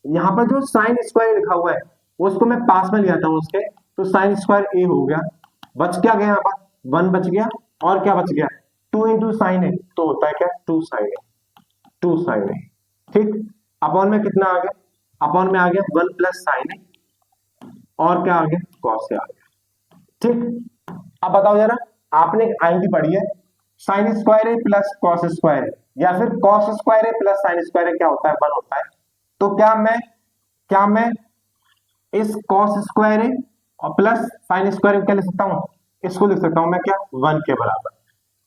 यहाँ पर जो साइन स्क्वायर लिखा हुआ है उसको मैं पास में ले आता हूँ उसके, तो साइन स्क्वायर ए हो गया, बच क्या गया यहाँ पर, वन बच गया, और क्या बच गया, टू इंटू साइन ए, तो होता है क्या, two sine A, two sine A. ठीक, अपॉन में कितना आ गया, अपॉन में आ गया वन प्लस साइन ए, और क्या आ गया, कॉस से आ गया। ठीक, अब बताओ जरा, आपने एक आईडी पढ़ी है, साइन स्क्वायर ए प्लस कॉस स्क्वायर ए, या फिर कॉस स्क्वायर ए प्लस साइन स्क्वायर ए क्या होता है, वन होता है। तो क्या मैं इस कॉस स्क्वायर ए और प्लस साइन स्क्वायर क्या लिख सकता हूं, इसको लिख सकता हूं मैं क्या, वन के बराबर।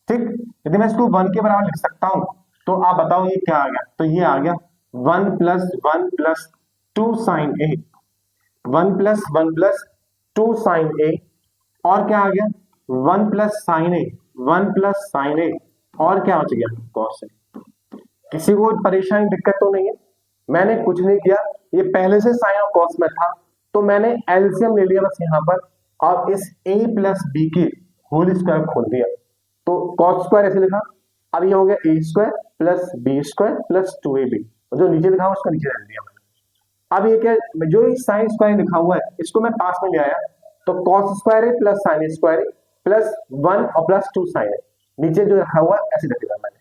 ठीक, यदि मैं इसको वन के बराबर लिख सकता हूं तो आप बताओ ये क्या आ गया, तो ये आ गया one plus two sine A, one plus two sine A, और क्या आ गया, one plus sine A, one plus sine A, और क्या बच गया, कॉस ए। किसी को परेशानी दिक्कत तो नहीं है, मैंने कुछ नहीं किया, ये पहले से साइन और कॉस में था, तो मैंने एलसीएम ले लिया बस यहाँ पर, और इस a प्लस बी की होल स्क्वायर खोल दिया, तो कॉस स्क्वायर ऐसे लिखा, अब ये हो गया A square plus B square plus 2ab, जो नीचे लिखा उसका नीचे रख दिया मैंने। अब ये क्या, जो साइन स्क्वायर लिखा हुआ है इसको मैं पास में ले आया, तो कॉस स्क्वायर है प्लस साइन स्क्वायर है प्लस वन और प्लस टू साइन है, नीचे जो रखा हुआ है ऐसे रख दिया मैंने।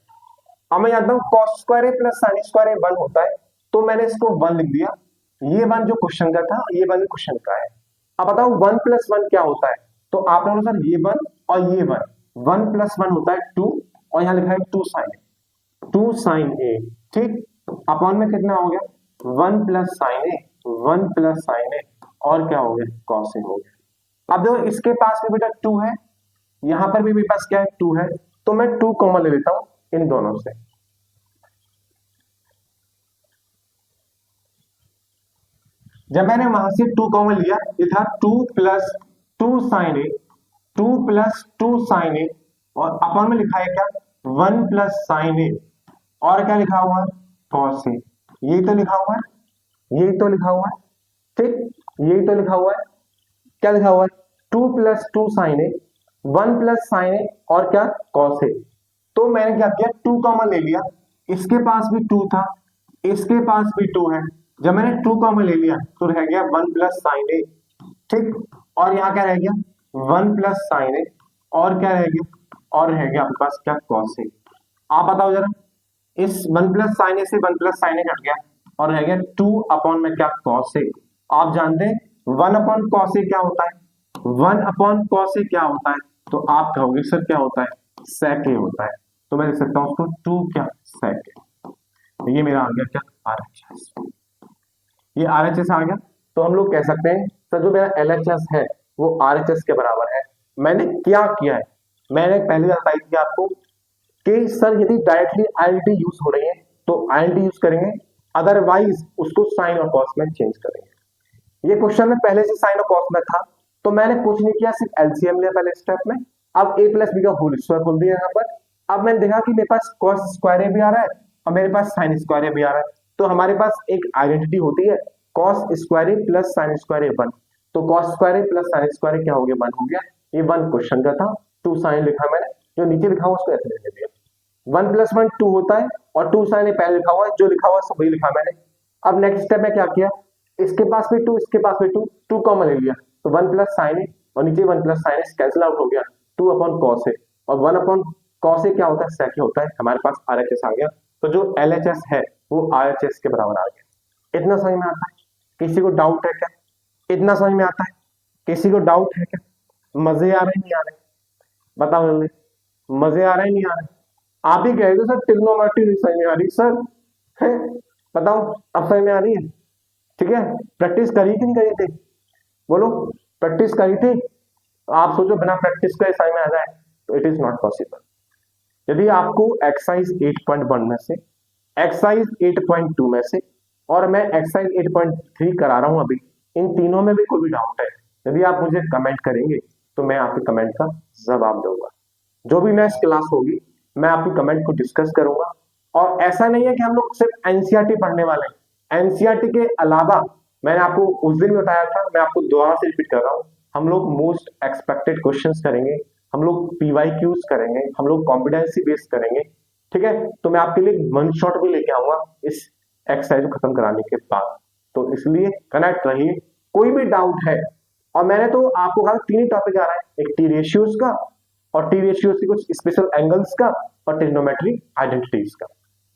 अब मैं जानता हूँ कॉस स्क्वायर है प्लस साइन स्क्वायर है वन होता है, तो मैंने इसको वन लिख दिया, ये वन जो क्वेश्चन का था ये वन क्वेश्चन का है। अब बताओ वन प्लस वन क्या होता है, तो आप लोगों ने सर ये वन और ये वन, वन प्लस वन होता है टू, और यहाँ लिखा है two sine A, two sine A. ठीक, अपॉन में कितना हो गया, one plus sine A, one plus sine A, और क्या हो गया, कॉस ए हो गया। अब देखो इसके पास भी बेटा टू है, यहां पर भी मेरे पास क्या है, टू है, तो मैं टू कॉमन ले लेता हूं इन दोनों से। जब मैंने वहां से टू कॉमन लिया, ये था two plus two sine A, two plus two sine A, और अपॉन में लिखा है क्या, वन प्लस साइन ए, और क्या लिखा हुआ है, कॉस ए। यही तो लिखा हुआ है, यही तो लिखा हुआ है। ठीक, यही तो लिखा हुआ है, क्या लिखा हुआ है, two plus two sine A, one plus sine A, और क्या, कॉस ए। तो मैंने क्या किया, टू कॉमन ले लिया, इसके पास भी टू था, इसके पास भी टू है, जब मैंने टू कॉमन ले लिया तो रह गया वन प्लस साइन ए। ठीक, और यहाँ क्या रह गया, वन प्लस साइन ए, और क्या रह गया, और रह गया आपके पास क्या, कॉस ए। आप बताओ जरा, इस वन प्लस साइन ए से वन प्लस साइन ए कट गया, और रह गया टू अपॉन में क्या, कॉस ए। आप जानते हैं वन अपॉन कॉस ए क्या होता है, वन अपॉन कॉस ए क्या होता है, तो आप कहोगे सर क्या होता है, सेक ए होता है, तो मैं लिख सकता हूं उसको टू क्या, सेक ए। ये मेरा आ गया क्या, आरएचएस, ये आरएचएस आ गया। तो हम लोग कह सकते हैं सर जो मेरा एलएचएस है वो आरएचएस के बराबर है। मैंने क्या किया है, मैंने पहले बताई थी आपको कि सर यदि डायरेक्टली आईएनटी यूज हो रही है तो आईएनटी यूज करेंगे, अदरवाइज उसको साइन और कॉस में चेंज करेंगे। ये क्वेश्चन में पहले से साइन और कॉस में था, तो मैंने कुछ नहीं किया, सिर्फ एलसीएम लिया पहले स्टेप में। अब ए प्लस बी का होल स्क्वायर खोल दिया यहाँ पर। अब मैंने देखा कि मेरे पास कॉस स्क्वायर ए भी आ रहा है और मेरे पास साइन स्क्वायर ए भी आ रहा है, तो हमारे पास एक आइडेंटिटी होती है कॉस स्क्वायर ए प्लस साइन स्क्वायर ए वन। तो कॉस स्क्वायर ए प्लस साइन स्क्वायर ए क्या हो गया, वन हो गया। ये वन क्वेश्चन का था, टू साइन लिखा मैंने, जो नीचे लिखा हुआ उसको ऐसे लिख दिया। वन प्लस वन टू होता है और टू साइन ए पहले लिखा हुआ है, जो लिखा हुआ सब वही लिखा मैंने। अब नेक्स्ट स्टेप में क्या किया, इसके पास भी टू, इसके पास भी टू, टू कॉमन ले लिया, तो वन प्लस साइन ए और नीचे वन प्लस साइन ए कैंसिल आउट हो गया, टू अपॉन कॉस ए, और वन अपॉन कॉस ए क्या होता है, सेक होता है। हमारे पास आरएचएस आ गया, तो जो एलएचएस है वो आरएचएस के बराबर आ गया। इतना समझ में आता है? किसी को डाउट है क्या? इतना समझ में आता है? किसी को डाउट है क्या? मजे आ रहे नहीं आ रहे, बताओ जल्दी, मजे आ रहे नहीं आ रहे? आप ही कह रहे सर ट्रिग्नोमेट्री नहीं समझ में आ रही सर, है बताओ अब समझ में आ रही है? ठीक है, प्रैक्टिस करी कि नहीं करी थी, बोलो प्रैक्टिस करी थी? आप सोचो बिना प्रैक्टिस के समझ में आ जाए, तो इट इज नॉट पॉसिबल। यदि आपको एक्सरसाइज 8.1 में से, एक्सरसाइज 8.2 में से और मैं एक्सरसाइज 8.3 करा रहा हूं अभी, इन तीनों में भी कोई भी डाउट है, यदि आप मुझे कमेंट करेंगे तो मैं आपके कमेंट का जवाब दूंगा। जो भी नेक्स्ट क्लास होगी मैं आपकी कमेंट को डिस्कस करूंगा। और ऐसा नहीं है कि हम लोग सिर्फ एनसीईआरटी पढ़ने वाले हैं, एनसीईआरटी के अलावा मैंने आपको उस दिन बताया था, मैं आपको दोबारा से रिपीट कर रहा हूं, हम लोग मोस्ट एक्सपेक्टेड क्वेश्चंस करेंगे, हम लोग पीवाईक्यूज करेंगे, हम लोग कॉम्पिटेंसी बेस्ड करेंगे। ठीक है, तो मैं आपके लिए वन शॉट भी लेके आऊंगा इस एक्सरसाइज को खत्म कराने के बाद। तो इसलिए कनेक्ट रहिए, कोई भी डाउट है। और मैंने तो आपको कहा 3 टॉपिक आ रहा है, एक टी रेशियोज का, और टी रेशियोज के कुछ स्पेशल एंगल्स का, और ट्रिग्नोमेट्री आइडेंटिटीज का।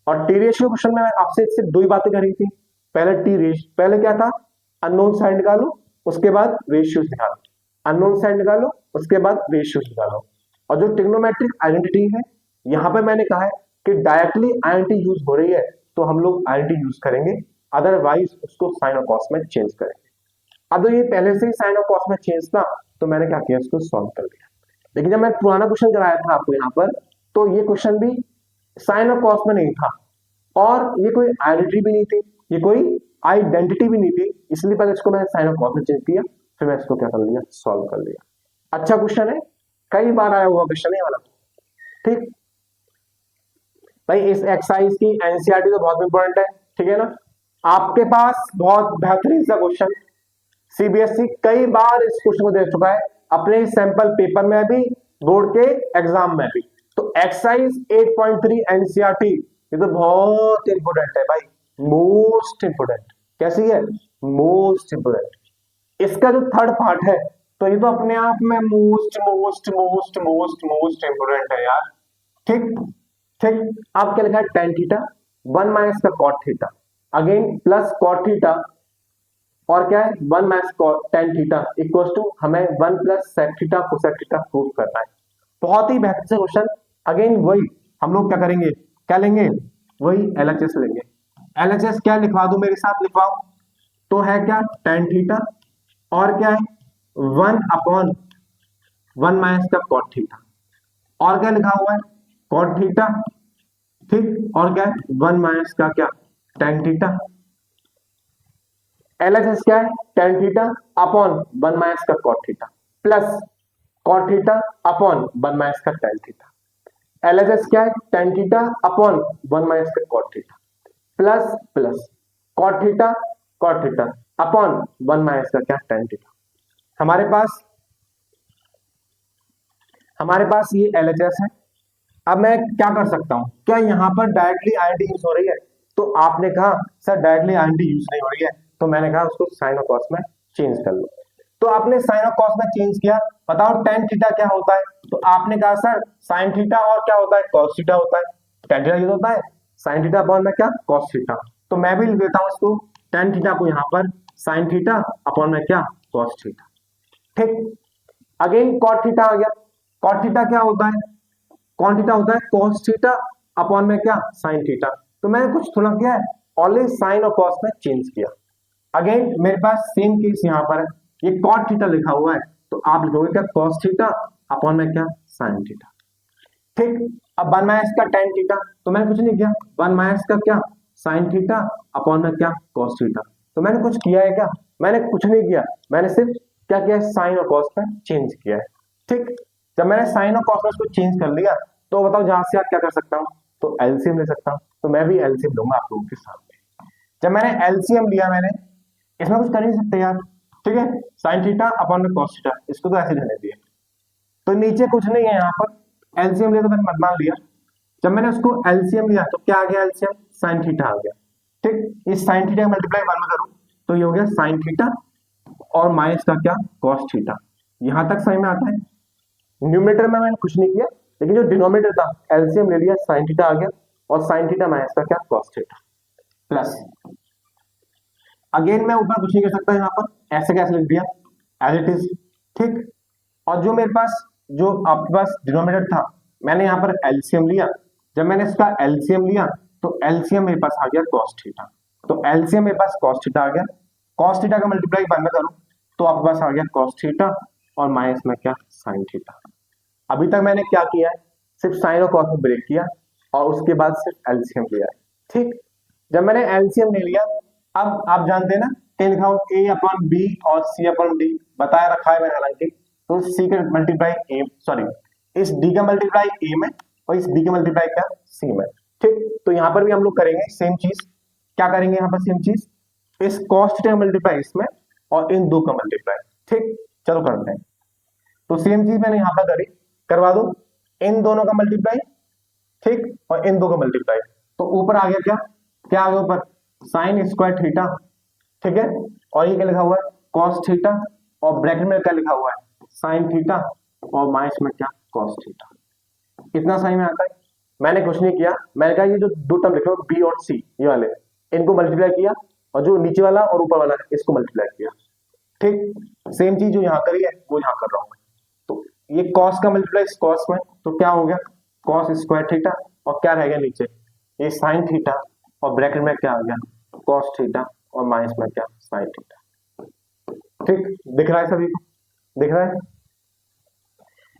और टी रेशियो क्वेश्चन में आपसे सिर्फ 2 ही बातें करी थी। पहले क्या था, अननोन साइड निकालो, उसके बाद रेशियोज निकालो, अननोन साइड निकालो, उसके बाद रेशियोज निकालो। और जो ट्रिग्नोमेट्रिक आइडेंटिटी है, यहां पे मैंने कहा है कि डायरेक्टली आइडेंटिटी यूज हो रही है तो हम लोग आइडेंटिटी यूज करेंगे, अदरवाइज उसको साइन और कॉस में चेंज करेंगे। अब तो ये पहले से ही साइन और कॉस में चेंज था, तो मैंने क्या किया, इसको सॉल्व कर दिया। लेकिन जब मैं पुराना क्वेश्चन कराया था आपको यहाँ पर, तो ये क्वेश्चन भी साइन और कॉस में नहीं था, और ये कोई आइडेंटिटी भी नहीं थी, ये कोई आइडेंटिटी भी नहीं थी, इसलिए पहले इसको मैंने साइन और कॉस में चेंज किया, फिर मैं इसको क्या कर लिया, सॉल्व कर लिया। अच्छा क्वेश्चन है, कई बार आया हुआ क्वेश्चन है वाला। ठीक भाई, इस एक्सरसाइज की एनसीईआरटी तो बहुत इंपॉर्टेंट है, ठीक है ना। आपके पास बहुत बेहतरीन सा क्वेश्चन, सीबीएसई कई बार इस क्वेश्चन को दे चुका है अपने सैंपल पेपर में भी, बोर्ड के एग्जाम में भी। तो एक्सरसाइज 8.3 एनसीईआरटी ये तो बहुत इंपोर्टेंट है भाई, मोस्ट इंपोर्टेंट। कैसी है, मोस्ट इंपोर्टेंट। इसका जो थर्ड पार्ट है, तो ये तो अपने आप में most most most most most important है यार। ठीक ठीक, अब क्या लिखा है, tan थीटा 1 माइनस का cot theta, again plus cot theta, और क्या है 1 minus tan theta equal to हमें 1 plus sec theta cosec theta prove करना है। बहुत ही बेहतरीन क्वेश्चन। अगेन वही हम लोग क्या करेंगे, क्या लेंगे, वही एलएचएस लेंगे। एलएचएस क्या लिखवा दो, मेरे साथ लिखवाओ, तो है क्या tan थीटा, और क्या है 1/1 माइनस का cot थीटा, और क्या लिखा हुआ है cot थीटा, ठीक, और क्या है 1 माइनस का क्या tan थीटा। एलएचएस क्या है, tan थीटा अपॉन 1 माइनस का cot theta plus cot theta upon 1 minus का tan थीटा। एलएचएस क्या है, tan थीटा अपॉन 1 माइनस का cot theta plus plus cot theta upon 1 minus का क्या tan थीटा। हमारे पास ये एलएचएस है। अब मैं क्या कर सकता हूं, क्या यहां पर डायरेक्टली आइडेंटिटी यूज हो रही है, तो आपने कहा सर डायरेक्टली आइडेंटिटी यूज नहीं हो रही है, तो मैंने कहा उसको साइन और कॉस में चेंज कर लो। तो आपने साइन और कॉस में चेंज किया, बताओ tan थीटा क्या होता है, तो आपने कहा सर साइन थीटा और क्या होता है, cos थीटा होता है। tan थीटा यूज होता है, साइन थीटा अपॉन में क्या cos थीटा, तो मैं भी लिख देता हूं इसको tan थीटा को यहां पर साइन थीटा अपॉन में क्या cos थीटा। ठीक, अगेन cot थीटा आ गया, cot थीटा क्या होता है, कौन थीटा होता है cos थीटा अपॉन में क्या sin थीटा। तो मैंने कुछ थोड़ा किया है, ऑनली साइन और cos में चेंज किया। अगेन मेरे पास सेम केस यहां पर है, ये cot थीटा लिखा हुआ है, तो आप लिखोगे क्या cos थीटा अपॉन में क्या sin थीटा। ठीक, अब 1 माइनस का tan थीटा, तो मैंने कुछ नहीं किया, 1 माइनस का क्या sin थीटा अपॉन में क्या cos थीटा। तो मैंने कुछ किया है क्या, मैंने कुछ नहीं किया, मैंने सिर्फ क्या किया है, साइन और cos में चेंज किया है। ठीक, जब मैंने साइन और cos में उसको चेंज कर लिया, तो बताओ जहां से आप क्या कर सकता हूं, तो एलसीएम ले सकता हूं। तो मैं भी एलसीएम लूंगा आप लोगों के सामने। जब मैंने एलसीएम लिया, मैंने इसमें कुछ कर नहीं सकते यार, ठीक है, साइन थीटा अपॉन में cos थीटा, इसको तो ऐसे रहने दिया। तो नीचे कुछ नहीं है, यहाँ पर एलसीएम लिया तो मैंने मान लिया। जब मैंने उसको एलसीएम लिया तो क्या आ गया, एलसीएम साइन थीटा आ गया। ठीक, इस साइन थीटा मल्टीप्लाई 1 में करूं तो ये हो गया साइन थीटा और माइनस का क्या cos थीटा। यहां तक समझ में आता है। न्यूमरेटर में मैंने कुछ नहीं किया, लेकिन जो डिनोमिनेटर था एलसीएम ले लिया, साइन थीटा आ गया, और साइन थीटा माइनस का क्या cos थीटा प्लस, अगेन मैं ऊपर कुछ नहीं कर सकता, यहाँ पर ऐसे कैसे लिख दिया एज इट इज। ठीक, और जो मेरे पास जो आपके पास डिनोमिनेटर था, मैंने यहाँ पर एलसीएम लिया। जब मैंने इसका एलसीएम लिया तो एलसीएम मेरे पास आ गया cos थीटा, तो एलसीएम मेरे पास cos थीटा आ गया। cos थीटा का मल्टीप्लाई 1 में करूं तो आपके पास आ गया cos थीटा और माइनस में क्या sin थीटा। अभी तक मैंने क्या किया है, सिर्फ साइन और कॉस में ब्रेक किया और उसके बाद सिर्फ एलसीएम लिया है। ठीक, जब मैंने एलसीएम ले लिया, अब आप जानते हैं ना क्या लिखा हो, ए अपॉन बी और सी अपॉन डी बताया रखा है मैंने हालांकि। तो सी का मल्टीप्लाई ए, सॉरी इस डी का मल्टीप्लाई ए में और इस बी का मल्टीप्लाई क्या सी में। ठीक, तो यहाँ पर भी हम लोग करेंगे सेम चीज। क्या करेंगे यहाँ पर सेम चीज, इस कॉस थीटा का मल्टीप्लाई इसमें और इन दो का मल्टीप्लाई। ठीक, चलो करते हैं। तो सेम चीज मैंने यहाँ पर करी, करवा दो इन दोनों का मल्टीप्लाई, ठीक, और इन दो का मल्टीप्लाई। तो ऊपर आ गया क्या, क्या आ गया ऊपर, साइन स्क्वायर थीटा, ठीक है, और ये क्या लिखा हुआ है कॉस थीटा, और ब्रैकेट में क्या लिखा हुआ है साइन थीटा, और माइनस में क्या कॉस थीटा। इतना सही में आता है। मैंने कुछ नहीं किया, मैंने कहा ये जो दो टर्म लिखे हुए बी और सी ये वाले, इनको मल्टीप्लाई किया और जो नीचे वाला और ऊपर वाला इसको मल्टीप्लाई किया। ठीक, सेम चीज जो यहाँ करी है वो यहाँ कर रहा हूँ। तो ये कॉस का मल्टीप्लाई इस कॉस में, तो क्या हो गया कॉस स्क्वायर थीटा, और क्या रह गया नीचे ये साइन थीटा, और ब्रैकेट में क्या आ गया कॉस थीटा, और माइनस में क्या साइन थीटा। ठीक, दिख रहा है सभी को, दिख रहा है,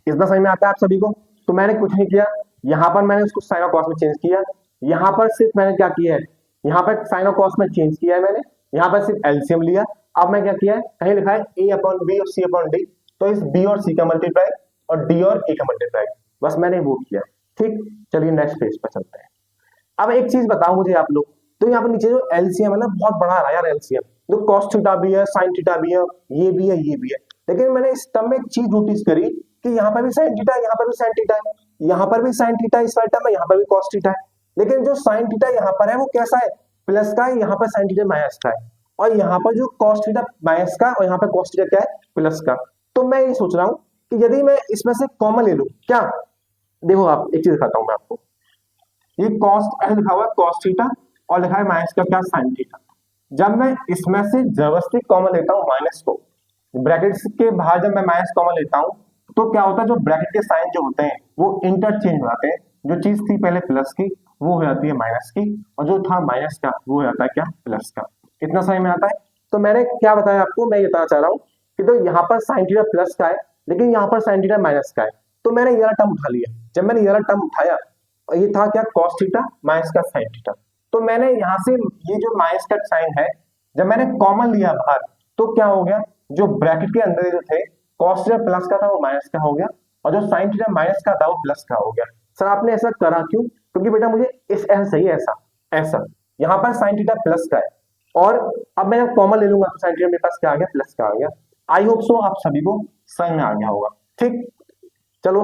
इतना समझ में आता है आप सभी को। तो मैंने कुछ नहीं किया, यहाँ पर मैंने उसको साइन और कॉस में चेंज किया, यहाँ पर सिर्फ मैंने क्या किया है, यहाँ पर साइन और कॉस में चेंज किया है मैंने, यहाँ पर सिर्फ एलसीएम लिया। अब मैं क्या किया है, कहीं लिखा है ए अपॉन बी और सी अपॉन डी, तो इस बी और सी का मल्टीप्लाई और डी और ए का मल्टीप्लाई, बस मैंने वो किया। ठीक, चलिए नेक्स्ट पेज पर चलते हैं। अब एक चीज बताओ मुझे आप लोग, तो यहाँ पर नीचे जो एलसीएम है ना बहुत बड़ा आ रहा है यार एलसीएम, जो कॉस थीटा भी है साइन थीटा भी है, ये भी है ये भी है, लेकिन मैंने इस टर्म में एक चीज नोटिस करी कि यहाँ पर भी साइन थीटा है, यहाँ पर भी साइन थीटा है, यहाँ पर भी साइन थीटा इस वाले टर्म में, यहाँ पर भी कॉस थीटा है, लेकिन जो साइन थीटा यहाँ पर है वो कैसा है प्लस का है, यहाँ पर साइन थीटा माइनस का है, और यहाँ पर जो कॉस थीटा माइनस का और यहाँ पर कॉस थीटा क्या है प्लस का। तो मैं ये सोच रहा हूँ कि यदि मैं इसमें से कॉमन ले लूं, क्या देखो आप एक चीज दिखाता हूँ मैं आपको, ये कॉस ऐसे लिखा हुआ है कॉस थीटा और लिखा है माइनस का क्या साइन थीटा। जब मैं इसमें से जबरदस्ती कॉमन लेता हूँ माइनस को, ब्रैकेट्स के बाहर जब मैं माइनस कॉमन लेता हूँ तो क्या होता है जो ब्रैकेट के साइन जो होते हैं वो इंटरचेंज हो जाते हैं, जो चीज थी पहले प्लस की वो हो जाती है माइनस की, और जो था माइनस का वो हो जाता है क्या प्लस का। इतना समझ में आता है। तो मैंने क्या बताया आपको, मैं ये बताना चाह रहा हूँ कि तो यहाँ पर साइन थीटा प्लस का है लेकिन यहाँ पर साइन थीटा माइनस का है, तो मैंने ये वाला टर्म उठा लिया। जब मैंने ये वाला टर्म उठाया और ये था क्या कॉस थीटा माइनस का साइन थीटा, तो मैंने यहाँ से ये जो माइनस का साइन है जब मैंने कॉमन लिया बाहर तो क्या हो गया, जो ब्रैकेट के अंदर जो थे कॉस थीटा प्लस का था वो माइनस का हो गया, और जो साइन थीटा माइनस का था वो प्लस का हो गया। सर आपने ऐसा करा क्यों, क्योंकि बेटा मुझे इस ऐसा सही है, ऐसा ऐसा यहाँ पर साइन थीटा प्लस का है और अब मैं जब कॉमन ले लूंगा तो साइन थीटा मेरे पास क्या आ गया प्लस का आ गया। आई होप सो आप सभी को समझ में आ गया होगा। ठीक, चलो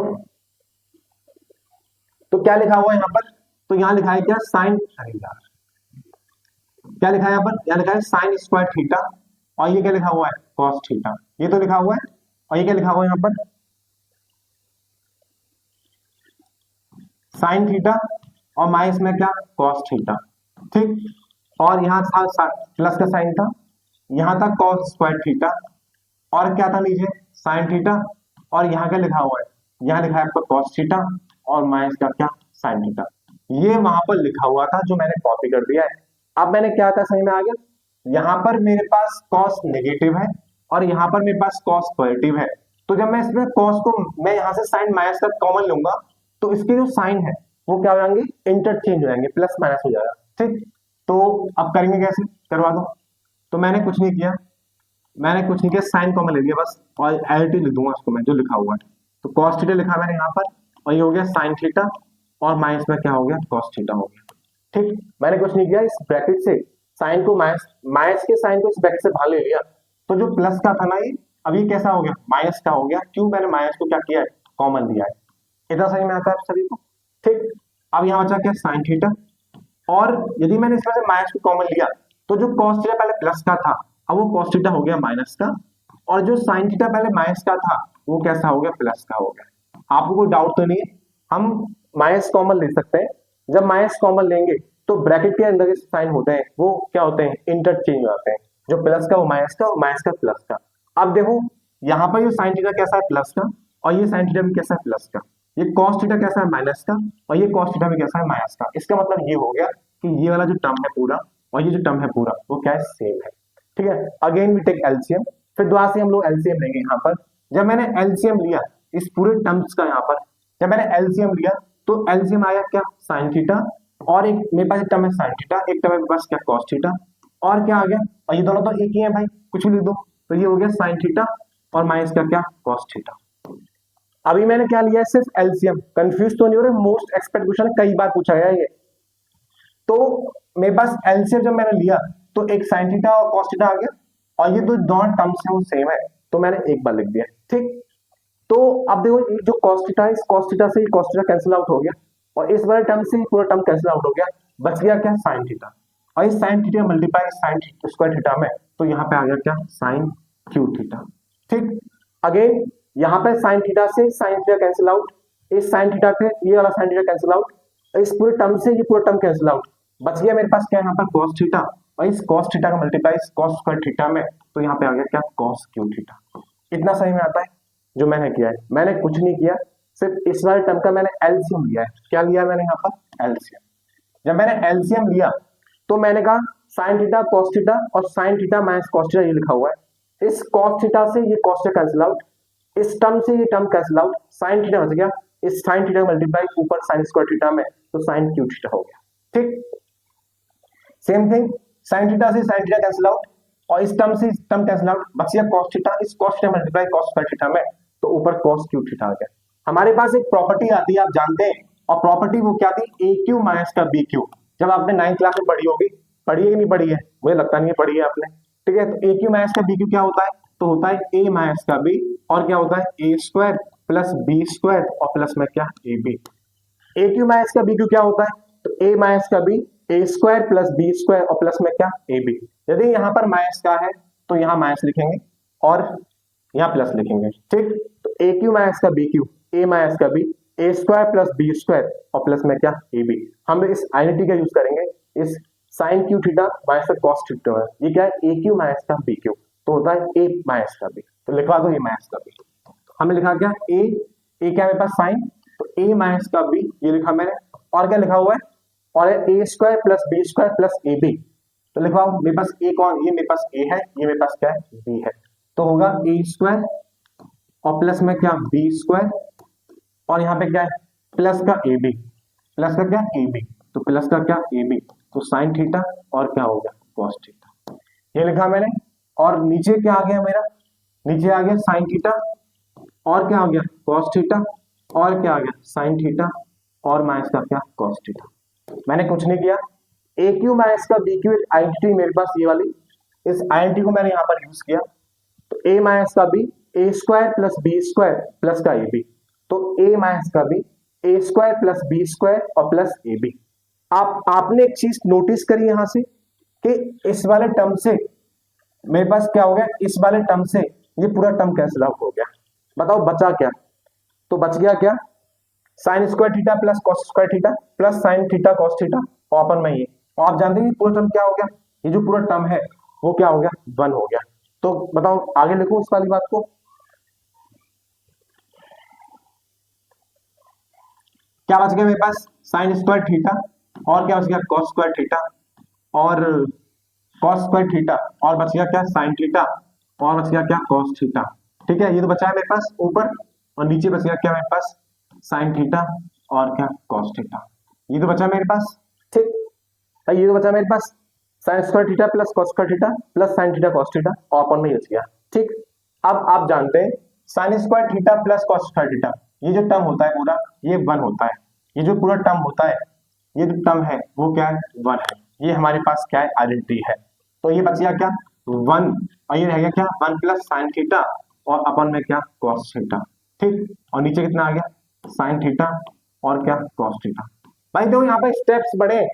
तो क्या लिखा हुआ है यहाँ पर, तो यहाँ लिखा है क्या साइन, क्या लिखा है यहाँ पर, यहाँ लिखा है साइन स्क्वायर थीटा, और ये क्या लिखा हुआ है कॉस थीटा, ये तो लिखा हुआ है, और ये क्या लिखा हुआ है यहाँ पर साइन थीटा और माइनस में क्या कॉस थीटा। ठीक, और यहाँ था प्लस का साइन था, यहाँ था कॉस स्क्वायर थीटा, और क्या था नीचे साइन थीटा, और यहाँ क्या लिखा हुआ है, यहाँ लिखा है आपका कॉस थीटा और माइनस का क्या साइन थीटा। ये वहां पर लिखा हुआ था जो मैंने कॉपी कर दिया है। अब मैंने क्या था समझ में आ गया, यहाँ पर मेरे पास कॉस नेगेटिव है और यहाँ पर मेरे पास कॉस पॉजिटिव है, तो जब मैं इसमें कॉस को मैं यहाँ से साइन माइनस का कॉमन लूंगा तो इसके जो साइन है वो क्या हो जाएंगे इंटरचेंज हो जाएंगे, प्लस माइनस हो जाएगा। ठीक, तो अब करेंगे कैसे, करवा दो। तो मैंने कुछ नहीं किया, मैंने कुछ नहीं किया, साइन कॉमन ले लिया बस, और एलटी लिख दूंगा उसको मैं जो लिखा हुआ है। तो कॉस थीटा लिखा मैंने यहाँ पर, और ये हो गया साइन थीटा और माइनस में क्या हो गया कॉस थीटा हो गया। ठीक, मैंने कुछ नहीं किया, इस ब्रैकेट से साइन को माइनस, माइनस के साइन को इस ब्रैकेट से बाहर ले लिया, तो जो प्लस का था ना ये अब ये कैसा हो गया माइनस का हो गया, क्यों मैंने माइनस को क्या किया है कॉमन लिया है। इतना सही में आता है आप सभी को। ठीक, अब यहाँ बचा क्या साइन थीटा, और यदि मैंने इसमें से माइनस को कॉमन लिया तो जो कॉस थीटा पहले प्लस का था अब वो कॉस थीटा हो गया माइनस का, और जो साइन थीटा पहले माइनस का था वो कैसा हो गया प्लस का हो गया। आपको कोई डाउट तो नहीं है, हम माइनस कॉमन ले सकते हैं, जब माइनस कॉमन लेंगे तो ब्रैकेट के अंदर साइन होते हैं वो क्या होते हैं इंटरचेंज हो जाते हैं, जो प्लस का वो माइनस का और माइनस का प्लस का। अब देखो यहाँ पर ये साइन थीटा कैसा है प्लस का, और ये साइन थीटा भी कैसा है प्लस का, ये कॉस थीटा कैसा है माइनस का, और ये कॉस थीटा भी कैसा है माइनस का। इसका मतलब ये हो गया कि ये वाला जो टर्म है पूरा और ये जो टर्म है पूरा वो क्या है सेम है। ठीक है, अगेन वी टेक एलसीएम, फिर दोबारा से हम लोग एलसीएम लेंगे। यहाँ पर जब मैंने एलसीएम लिया इस पूरे टर्म्स का यहाँ पर जब मैंने एलसीएम लिया तो एलसीएम आया क्या साइन थीटा, और एक मेरे पास एक टर्म है साइन थीटा, एक टर्म है मेरे पास क्या कॉस थीटा, और क्या आ गया, और ये दोनों तो एक ही है भाई, कुछ भी लिख दो, तो ये हो गया साइन थीटा और माइनस का क्या कॉस थीटा। अभी मैंने क्या लिया है सिर्फ एलसीएम, कंफ्यूज तो नहीं हो रहे, मोस्ट एक्सपेक्ट क्वेश्चन कई बार पूछा गया है ये। तो मेरे पास एलसीएम जब मैंने लिया तो एक साइन थीटा और कॉस थीटा आ गया, और ये दोनों टर्म्स है वो सेम है, तो मैंने एक बार लिख दिया, ठीक। तो अब देखो ये जो cos थीटा है, इस cos थीटा से ये cos थीटा कैंसिल आउट हो गया, और इस वाले टर्म से पूरा टर्म कैंसिल आउट हो गया, बच गया क्या sin थीटा, और इस sin theta multiply sin square theta में, तो यहाँ पे आ गया क्या sin क्यू थीटा, ठीक। अगेन यहाँ पे sin थीटा से sin थीटा कैंसिल आउट, इस sin थीटा से ये वाला sin थीटा कैंसिल आउट, इस पूरे टर्म से ये पूरा टर्म कैंसिल आउट, बच गया मेरे पास क्या यहाँ पर cos थीटा, और इस cos थीटा का मल्टीप्लाई cos स्क्वायर थीटा में, तो यहाँ पे आ गया क्या cos क्यू थीटा। इतना सही में आता है जो मैंने किया है, मैंने कुछ नहीं किया, सिर्फ इस वाले टर्म का मैंने एलसीएम लिया है। क्या लिया मैंने यहाँ पर एलसीएम, जब मैंने एलसीएम लिया तो मैंने कहा साइन थीटा कॉस थीटा और sine theta minus cos theta ये लिखा हुआ है, इस कॉस थीटा से ये कॉस थीटा कैंसिल आउट, इस टर्म से ये term cancel out, sine theta बच गया, इस साइन थीटा मल्टीप्लाई ऊपर साइन स्क्वायर थीटा में, तो साइन क्यू थीटा हो गया, ठीक। सेम थिंग साइन थीटा से साइन थीटा कैंसिल आउट, और इस टर्म से इस टर्म कैंसिल आउट, बच गया cos थीटा, इस cos theta multiply cos square theta में, तो ऊपर cos क्यू थीटा आ गया। हमारे पास एक प्रॉपर्टी आती है आप जानते हैं, और प्रॉपर्टी वो क्या थी, ए क्यू माइनस का बी क्यू, जब आपने 9th क्लास में पढ़ी होगी, पढ़ी है कि नहीं पढ़ी है, मुझे लगता नहीं है पढ़ी है आपने, ठीक है। तो ए क्यू माइनस का बी क्यू क्या होता है, तो होता है ए माइनस का बी, और क्या होता है A square plus B square और प्लस में क्या A B. A cube minus का बी क्यू क्या होता है, तो ए माइनस का B A square plus B square और प्लस में क्या ए बी। यदि यहाँ पर माइनस का है तो यहाँ माइनस लिखेंगे और यहाँ प्लस लिखेंगे, ठीक। तो ए क्यू माइनस का बी क्यू, ए माइनस का B, A square plus B square और प्लस में क्या ए बी। हम इस आइडेंटिटी का यूज करेंगे इस साइन क्यू थीटा माइनस का कॉस थीटा है, ये क्या है ए क्यू माइनस का बी क्यू, तो होता है ए माइनस का बी, तो लिखवा दो ए माइनस का बी। हमने लिखा क्या ए क्या मेरे पास साइन, तो ए माइनस का बी ये लिखा मैंने, और क्या लिखा हुआ है, और A square plus B square plus A B, तो लिखवाओ मेरे पास ए कौन, ये मेरे पास ए है, ये मेरे पास क्या है बी है, तो होगा ए स्क्वायर और प्लस में क्या बी स्क्वायर, और यहाँ पे क्या है प्लस का ए बी, प्लस का क्या ए बी, तो प्लस का क्या ए बी, तो साइन थीटा और क्या हो गया कॉस थीटा, ये लिखा मैंने। और नीचे क्या आ गया मेरा, नीचे आ गया साइन थीटा और क्या आ गया कॉस थीटा, और क्या आ गया साइन थीटा और माइनस का क्या कॉस थीटा। मैंने कुछ नहीं किया, ए क्यू माइनस का बी क्यू एक आइडेंटिटी मेरे पास ये वाली, इस आइडेंटिटी को मैंने यहाँ पर यूज किया, तो ए माइनस का B A square plus B square plus का ए बी, तो ए माइनस का B A square plus B square और प्लस ए बी। आपने एक चीज नोटिस करी यहां से कि इस वाले टर्म से मेरे पास क्या हो गया, इस वाले टर्म से ये पूरा टर्म कैंसिल आउट हो गया, बताओ बचा क्या, तो बच गया क्या sine square theta plus cos square theta plus sine theta cos theta और अपन में ये, और आप जानते हैं पूरा टर्म क्या हो गया, ये जो पूरा टर्म है वो क्या हो गया 1 हो गया। तो बताओ आगे लिखो उस वाली बात को, क्या बच गया मेरे पास साइन स्क्वायर थीटा और क्या बच गया कॉस स्क्वायर थीटा और कॉस स्क्वायर थीटा, और बच गया क्या साइन थीटा और बच गया क्या कॉस थीटा, ठीक है। ये तो बचा है मेरे पास ऊपर, और नीचे बच गया क्या मेरे पास साइन थीटा और क्या कॉस थीटा, ये तो बचा मेरे पास, ठीक। ये तो बचा मेरे पास sine square theta plus cos square theta plus sine theta cos theta और अपन में बच गया, ठीक। अब आप जानते हैं sign square theta plus cos square theta, ये जो टर्म होता है पूरा ये 1 होता है, ये जो पूरा टर्म होता है ये जो टर्म है वो क्या है 1 है, ये हमारे पास क्या है आइडेंटिटी है, तो ये बच गया क्या 1, और ये रह गया क्या 1 प्लस साइन थीटा और अपन में क्या कॉस थीटा, ठीक। और नीचे कितना आ गया साइन थीटा और क्या कॉस थीटा। भाई देखो यहाँ पे स्टेप्स बड़े,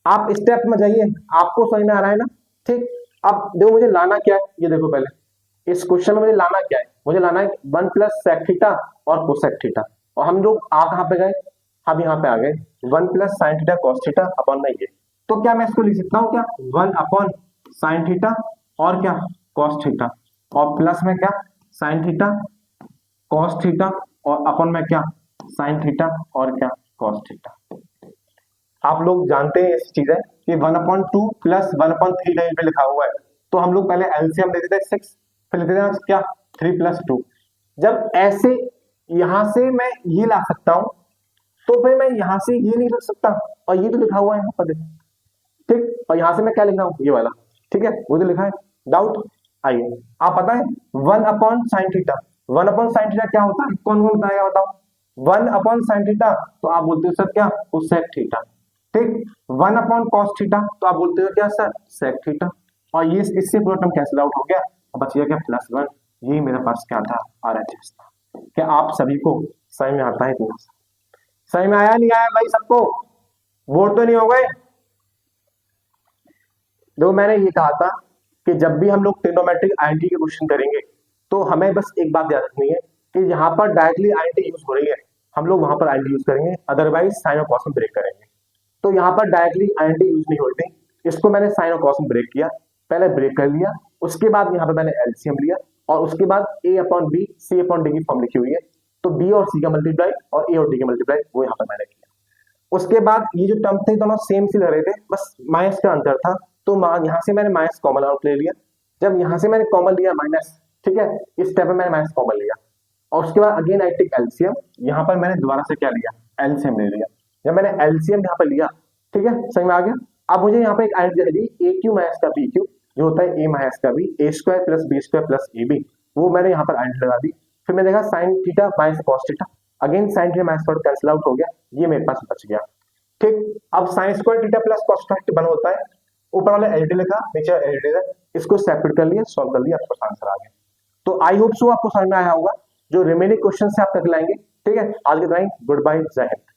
आप स्टेप में जाइए, आपको समझ में आ रहा है ना, ठीक। अब देखो मुझे लाना क्या है, ये देखो पहले इस क्वेश्चन में मुझे लाना क्या है, मुझे लाना है 1 प्लस सेक थीटा और कोसेक थीटा, और हम लोग आ कहाँ पे गए, हम यहाँ पे आ गए 1 plus sine theta cos theta upon में ये, तो क्या मैं इसको लिख सकता हूँ क्या 1 अपॉन साइन थीटा और क्या कॉस थीटा और प्लस में क्या साइन थीटा कॉस थीटा और अपन में क्या साइन थीटा और क्या कॉस थीटा। आप लोग जानते हैं इस चीजें कि 1/2 प्लस 1/3 कहीं पे लिखा हुआ है, तो हम लोग पहले एलसीएम लेते थे 6, फिर लेते थे क्या 3 + 2। जब ऐसे यहां से मैं ये ला सकता हूं, तो फिर मैं यहां से ये नहीं रख सकता, और ये तो लिखा हुआ है यहाँ पर, ठीक, और यहां से मैं क्या लिख रहा हूं, ये वाला, ठीक है, वो तो लिखा है। डाउट? आइए, आप पता है 1/sin थीटा, 1/sin थीटा क्या होता है, कौन कौन बताएगा बताओ? 1/sin थीटा तो आप बोलते हो सर क्या, कोसेक थीटा, ठीक। 1/cos थीटा तो आप बोलते हो क्या सर, सेक थीटा। और ये इससे पूरा टर्म कैंसिल आउट हो गया, अब बच गया क्या, +1। ये मेरे पास क्या था, RHS था। क्या आप सभी को समझ में आता है इतना? समझ में आया नहीं आया भाई सबको? बोर तो नहीं हो गए? देखो मैंने ये कहा था कि जब भी हम लोग ट्रिग्नोमेट्रिक आईडेंटिटी के क्वेश्चन करेंगे तो हमें बस एक बात याद रखनी है कि यहाँ पर डायरेक्टली आईडेंटिटी यूज हो रही है, हम लोग वहां पर आईडेंटिटी यूज करेंगे, अदरवाइज साइन और कॉस में ब्रेक करेंगे। तो यहाँ पर डायरेक्टली आईडेंटिटी यूज नहीं होती, इसको मैंने साइन और कॉस में ब्रेक किया, पहले ब्रेक कर लिया, उसके बाद यहाँ पर मैंने एलसीएम लिया, और उसके बाद a/b c/d की फॉर्म लिखी हुई है, तो b और c का मल्टीप्लाई और a और d का मल्टीप्लाई वो यहाँ पर मैंने किया। उसके बाद ये जो टर्म थे दोनों सेम सी लग रहे थे, बस माइनस का अंतर था, तो यहाँ से मैंने माइनस कॉमन आउट ले लिया। जब यहाँ से मैंने कॉमन लिया माइनस, ठीक है, इस स्टेप में मैंने माइनस कॉमन लिया, और उसके बाद अगेन आई टेक एलसीएम, यहाँ पर मैंने दोबारा से क्या लिया, एलसीएम ले लिया। जब मैंने एलसीएम यहाँ पर लिया, ठीक है, समझ में आ गया। अब मुझे यहाँ पे एक आइडेंटिटी दी, ए क्यू माइनस का बी क्यू, जो होता है ए माइनस का B, A square plus B square plus A B, वो मैंने यहाँ पर आइडेंटिटी लगा दी। फिर मैंने देखा sine theta minus cos theta, again sine theta minus cos cancel out हो गया, ये मेरे पास बच गया, ठीक। अब sign square theta plus cos theta बन होता है, ऊपर वाले एलटी लिखा, नीचे एलटी है, इसको सेपरेट कर लिया, सॉल्व कर लिया, आपका आंसर आ गया। तो आई होप सो आपको समझ में आया होगा। जो रिमेनिंग क्वेश्चन से आप तक लाएंगे, ठीक है। आज के टाइम गुड बाय, जय हिंद।